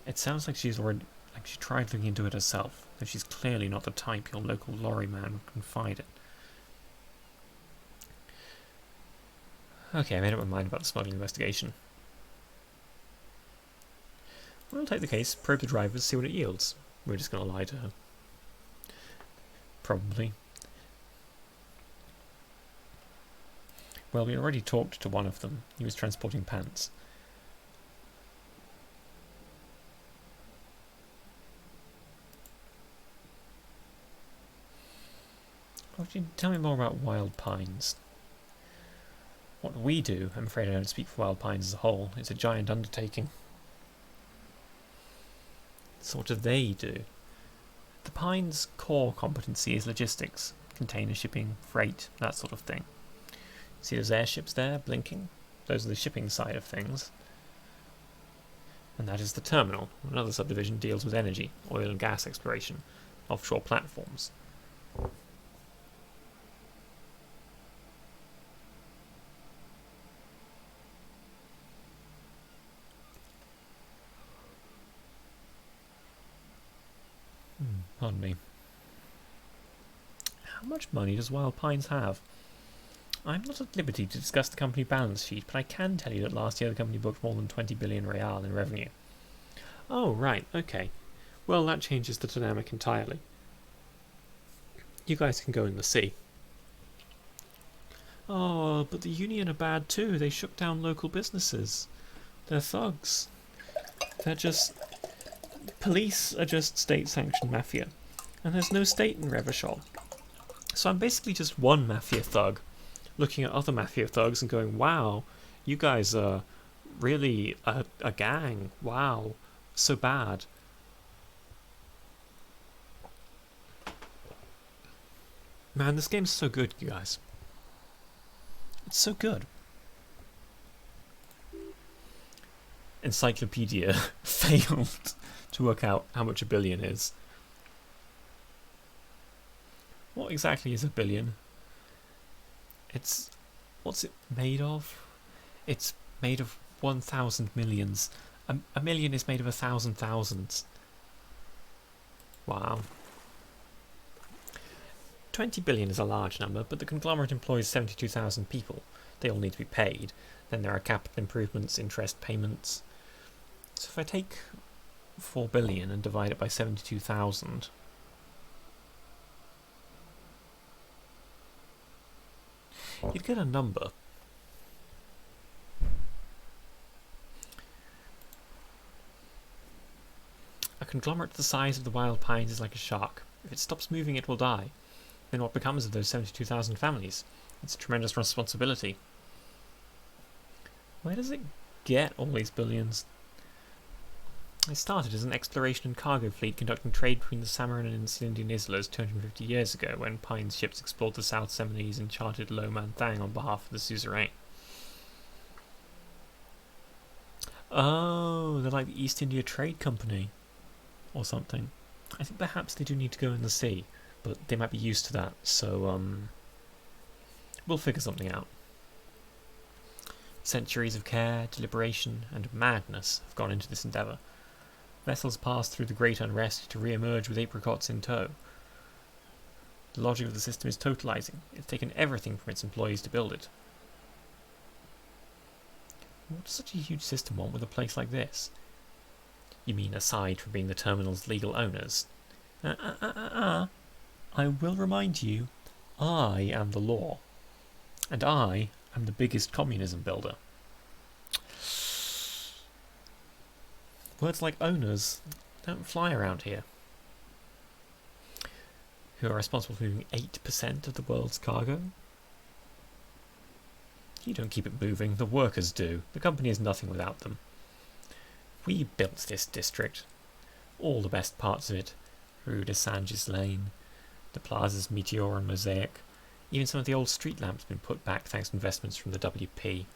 It sounds like she's already she tried looking into it herself, though she's clearly not the type your local lorry man would confide in. Okay, I made up my mind about the smuggling investigation. We'll take the case, probe the drivers, see what it yields. We're just going to lie to her. Probably. Well, we already talked to one of them. He was transporting pants. Oh, tell me more about Wild Pines. What we do, I'm afraid I don't speak for Wild Pines as a whole, it's a giant undertaking. So what do they do? The Pines' core competency is logistics, container shipping, freight, that sort of thing. See those airships there, blinking? Those are the shipping side of things. And that is the terminal. Another subdivision deals with energy, oil and gas exploration, offshore platforms. Pardon me. How much money does Wild Pines have? I'm not at liberty to discuss the company balance sheet, but I can tell you that last year the company booked more than 20 billion real in revenue. Oh, right, okay. Well, that changes the dynamic entirely. You guys can go in the sea. Oh, but the union are bad too. They shook down local businesses. They're thugs. They're just... Police are just state-sanctioned mafia. And there's no state in Revachol. So I'm basically just one mafia thug, looking at other mafia thugs and going, wow, you guys are really a gang. Wow, so bad. Man, this game's so good, you guys. It's so good. Encyclopedia failed to work out how much a billion is. What exactly is a billion? It's... what's it made of? It's made of 1,000 millions. A million is made of 1,000 thousands. Wow. 20 billion is a large number, but the conglomerate employs 72,000 people. They all need to be paid. Then there are capital improvements, interest payments. So if I take 4 billion and divide it by 72,000... you'd get a number. A conglomerate the size of the Wild Pines is like a shark. If it stops moving, it will die. Then what becomes of those 72,000 families? It's a tremendous responsibility. Where does it get all these billions? It started as an exploration and cargo fleet conducting trade between the Samoan and Indian Islas 250 years ago, when Pine's ships explored the South Seminese and charted Lo Man Thang on behalf of the suzerain. Oh, they're like the East India Trade Company. Or something. I think perhaps they do need to go in the sea, but they might be used to that, so we'll figure something out. Centuries of care, deliberation, and madness have gone into this endeavour. Vessels pass through the great unrest to re-emerge with apricots in tow. The logic of the system is totalising. It's taken everything from its employees to build it. What does such a huge system want with a place like this? You mean aside from being the terminal's legal owners? I will remind you, I am the law. And I am the biggest communism builder. Words like owners don't fly around here. Who are responsible for moving 8% of the world's cargo? You don't keep it moving, the workers do. The company is nothing without them. We built this district. All the best parts of it. Rue de Saint Lane, the plazas Meteor and Mosaic. Even some of the old street lamps have been put back thanks to investments from the WP.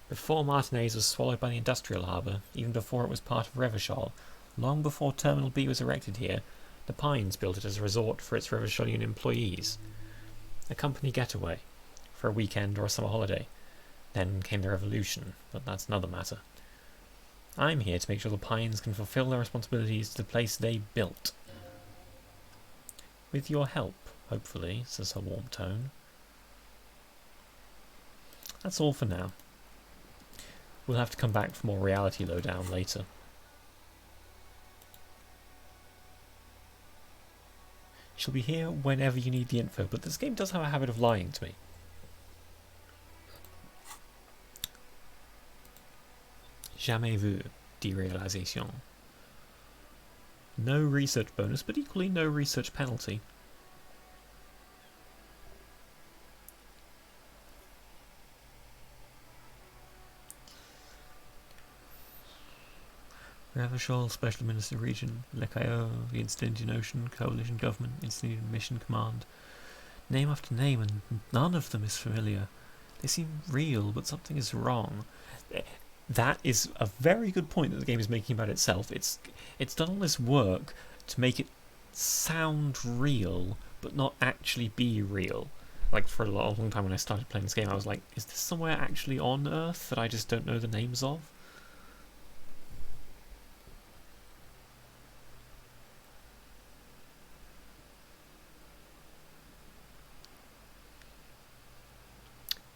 Before Martinez was swallowed by the industrial harbour, even before it was part of Revachol, long before Terminal B was erected here, the Pines built it as a resort for its Revacholian employees. A company getaway, for a weekend or a summer holiday. Then came the revolution, but that's another matter. I'm here to make sure the Pines can fulfill their responsibilities to the place they built. With your help, hopefully, says her warm tone. That's all for now. We'll have to come back for more reality lowdown later. She'll be here whenever you need the info, but this game does have a habit of lying to me. Jamais vu, derealisation. No research bonus, but equally no research penalty. Revachol, Special Minister Region, Lecao, the East Indian Ocean, Coalition Government, East Indian Mission Command. Name after name, and none of them is familiar. They seem real, but something is wrong. That is a very good point that the game is making about itself. It's done all this work to make it sound real, but not actually be real. Like, for a long time when I started playing this game, I was like, is this somewhere actually on Earth that I just don't know the names of?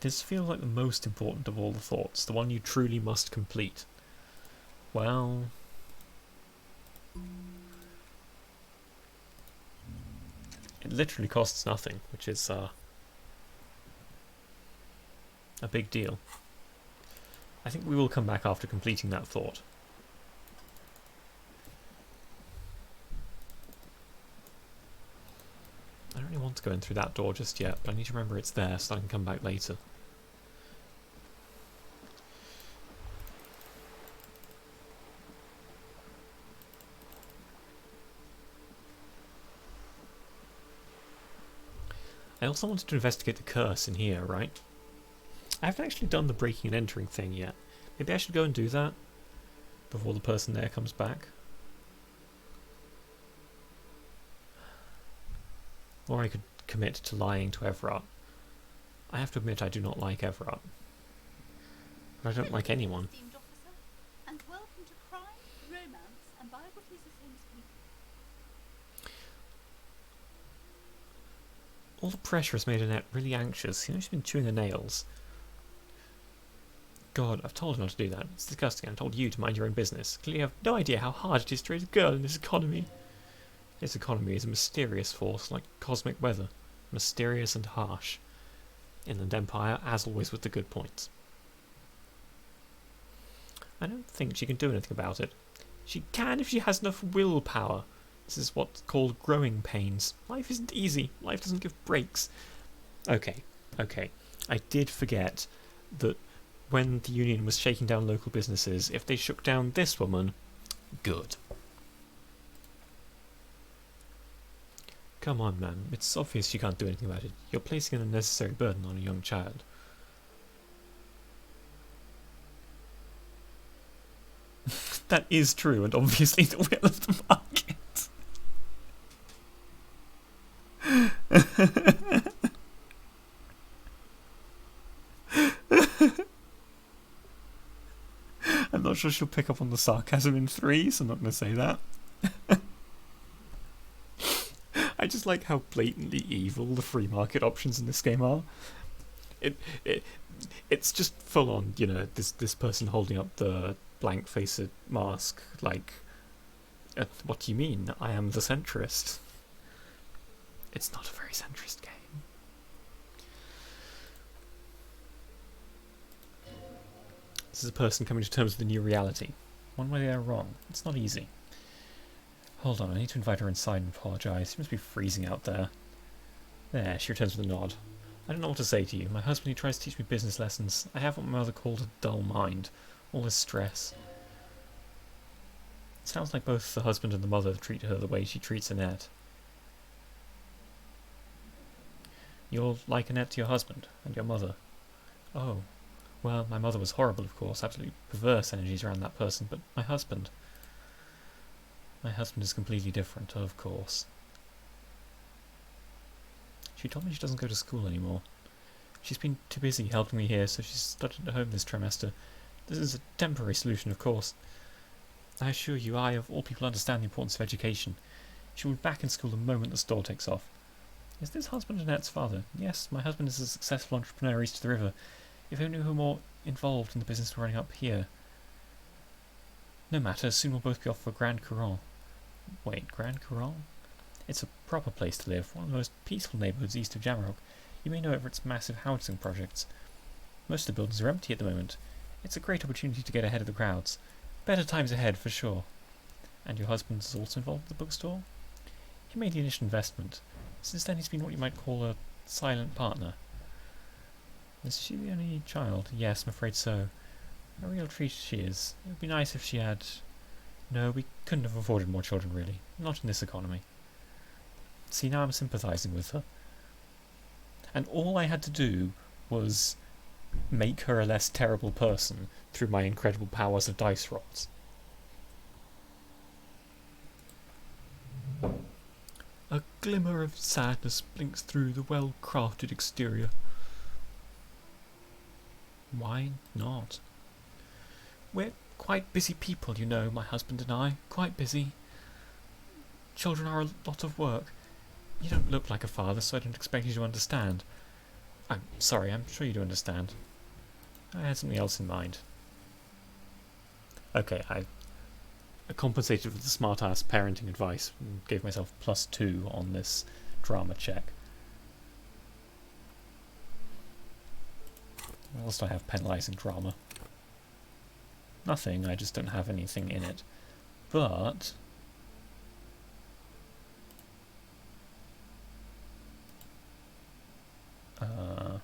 This feels like the most important of all the thoughts, the one you truly must complete. Well... it literally costs nothing, which is a big deal. I think we will come back after completing that thought. I don't really want to go in through that door just yet, but I need to remember it's there so I can come back later. I also wanted to investigate the curse in here, right? I haven't actually done the breaking and entering thing yet. Maybe I should go and do that before the person there comes back. Or I could commit to lying to Everard. I have to admit I do not like Everard. But I don't like anyone. Esteemed officer, and welcome to Crime, Romance, and Biographies of Famous People. All the pressure has made Annette really anxious. You know, she's been chewing her nails. God, I've told her not to do that. It's disgusting. I told you to mind your own business. Clearly you have no idea how hard it is to raise a girl in this economy. This economy is a mysterious force, like cosmic weather. Mysterious and harsh. Inland Empire, as always, with the good points. I don't think she can do anything about it. She can if she has enough willpower. This is what's called growing pains. Life isn't easy. Life doesn't give breaks. Okay. I did forget that when the union was shaking down local businesses, if they shook down this woman, good. Come on, man. It's obvious you can't do anything about it. You're placing an unnecessary burden on a young child. That is true, and obviously the will of the market. I'm not sure she'll pick up on the sarcasm in 3, so I'm not going to say that. I just like how blatantly evil the free market options in this game are. It's just full on, you know, this person holding up the blank-faced mask, like, what do you mean? I am the centrist. It's not a very centrist game. This is a person coming to terms with a new reality. One way they are wrong. It's not easy. Hold on, I need to invite her inside and apologise. She must be freezing out there. There, she returns with a nod. I don't know what to say to you. My husband, he tries to teach me business lessons. I have what my mother called a dull mind. All this stress. It sounds like both the husband and the mother treat her the way she treats Annette. You're like Annette to your husband and your mother. Oh. Well, my mother was horrible, of course. Absolutely perverse energies around that person. But my husband... My husband is completely different, of course. She told me she doesn't go to school anymore. She's been too busy helping me here, so she's studied at home this trimester. This is a temporary solution, of course. I assure you, I, of all people, understand the importance of education. She will be back in school the moment the store takes off. Is this husband Annette's father? Yes, my husband is a successful entrepreneur east of the river. If only we were more involved in the business we're running up here. No matter, soon we'll both be off for Grand Couronne. Wait, Grand Couronne? It's a proper place to live, one of the most peaceful neighbourhoods east of Jamrock. You may know it for its massive housing projects. Most of the buildings are empty at the moment. It's a great opportunity to get ahead of the crowds. Better times ahead, for sure. And your husband is also involved with the bookstore? He made the initial investment. Since then he's been what you might call a silent partner. Is she the only child? Yes, I'm afraid so. A real treat she is. It would be nice if she had... No, we couldn't have afforded more children, really. Not in this economy. See, now I'm sympathising with her. And all I had to do was make her a less terrible person through my incredible powers of dice rolls. A glimmer of sadness blinks through the well-crafted exterior. Why not? We're quite busy people, you know, my husband and I. Quite busy. Children are a lot of work. You don't look like a father, so I don't expect you to understand. I'm sorry, I'm sure you do understand. I had something else in mind. Okay, I compensated with the smart-ass parenting advice and gave myself +2 on this drama check. What else do I have penalising drama? Nothing, I just don't have anything in it. But... oh,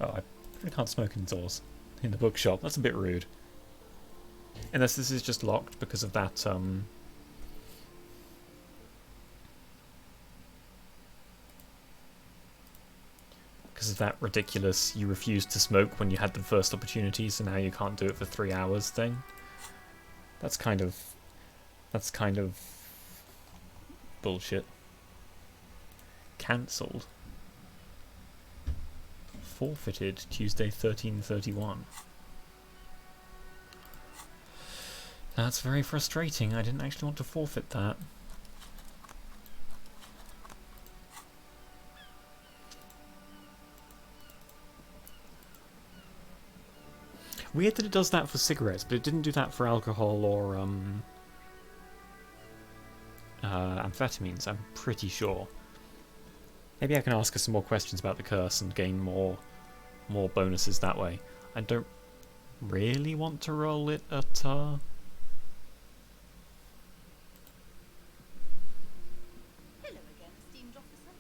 I really can't smoke indoors in the bookshop. That's a bit rude. Unless this is just locked because of that, because of that ridiculous you refused to smoke when you had the first opportunity, so now you can't do it for 3 hours thing. That's kind of bullshit. Cancelled. Forfeited Tuesday 13/31. That's very frustrating. I didn't actually want to forfeit that. Weird that it does that for cigarettes, but it didn't do that for alcohol or amphetamines, I'm pretty sure. Maybe I can ask her some more questions about the curse and gain more bonuses that way. I don't really want to roll it at Hello again, esteemed officer,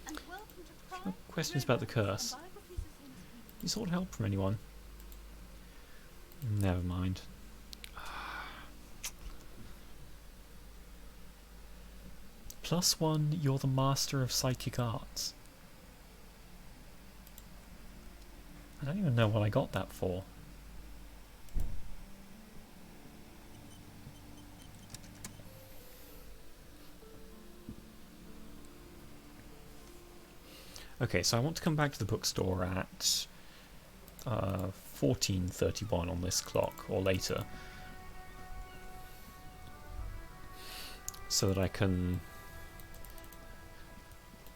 and welcome to Prague. questions about the curse. You sought help from anyone? Never mind. +1, you're the master of psychic arts. I don't even know what I got that for. Okay, so I want to come back to the bookstore at 14:31 on this clock, or later, so that I can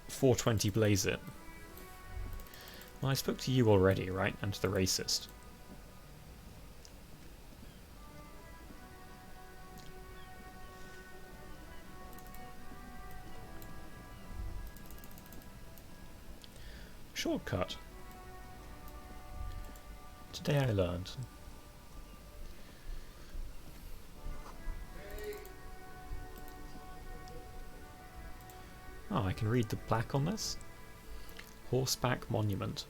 4:20 blaze it. Well, I spoke to you already, right? And to the racist. Shortcut. Today I learned. Oh, I can read the plaque on this. Horseback Monument.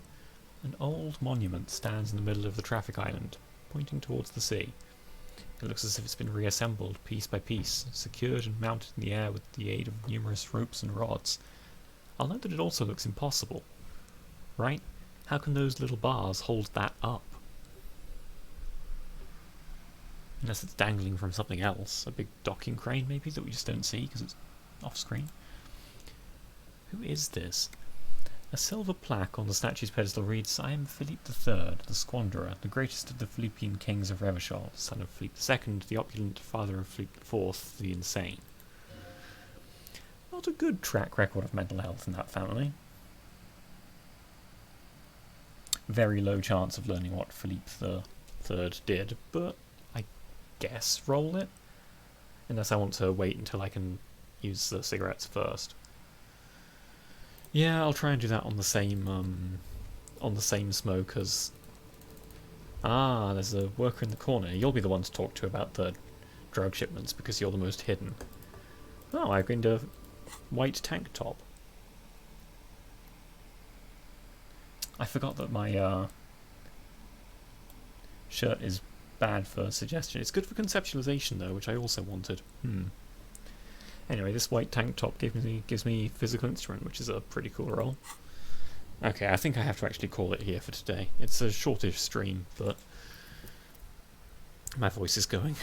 An old monument stands in the middle of the traffic island, pointing towards the sea. It looks as if it's been reassembled piece by piece, secured and mounted in the air with the aid of numerous ropes and rods. I'll note that it also looks impossible. Right? How can those little bars hold that up? Unless it's dangling from something else. A big docking crane, maybe, that we just don't see because it's off-screen. Who is this? A silver plaque on the statue's pedestal reads, I am Philippe III, the Squanderer, the greatest of the Philippian kings of Revachol, son of Philippe II, the opulent, father of Philippe IV, the insane. Not a good track record of mental health in that family. Very low chance of learning what Philippe III did, but I guess roll it. Unless I want to wait until I can use the cigarettes first. Yeah, I'll try and do that on the same smoke as... Ah, there's a worker in the corner. You'll be the one to talk to about the drug shipments because you're the most hidden. Oh, I've gained a white tank top. I forgot that my shirt is bad for suggestion. It's good for conceptualization though, which I also wanted. Anyway, this white tank top gives me physical instrument, which is a pretty cool roll. Okay, I think I have to actually call it here for today. It's a shortish stream, but my voice is going.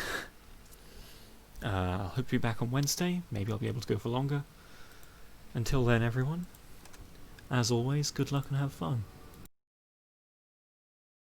I'll hope to be back on Wednesday. Maybe I'll be able to go for longer. Until then, everyone, as always, good luck and have fun.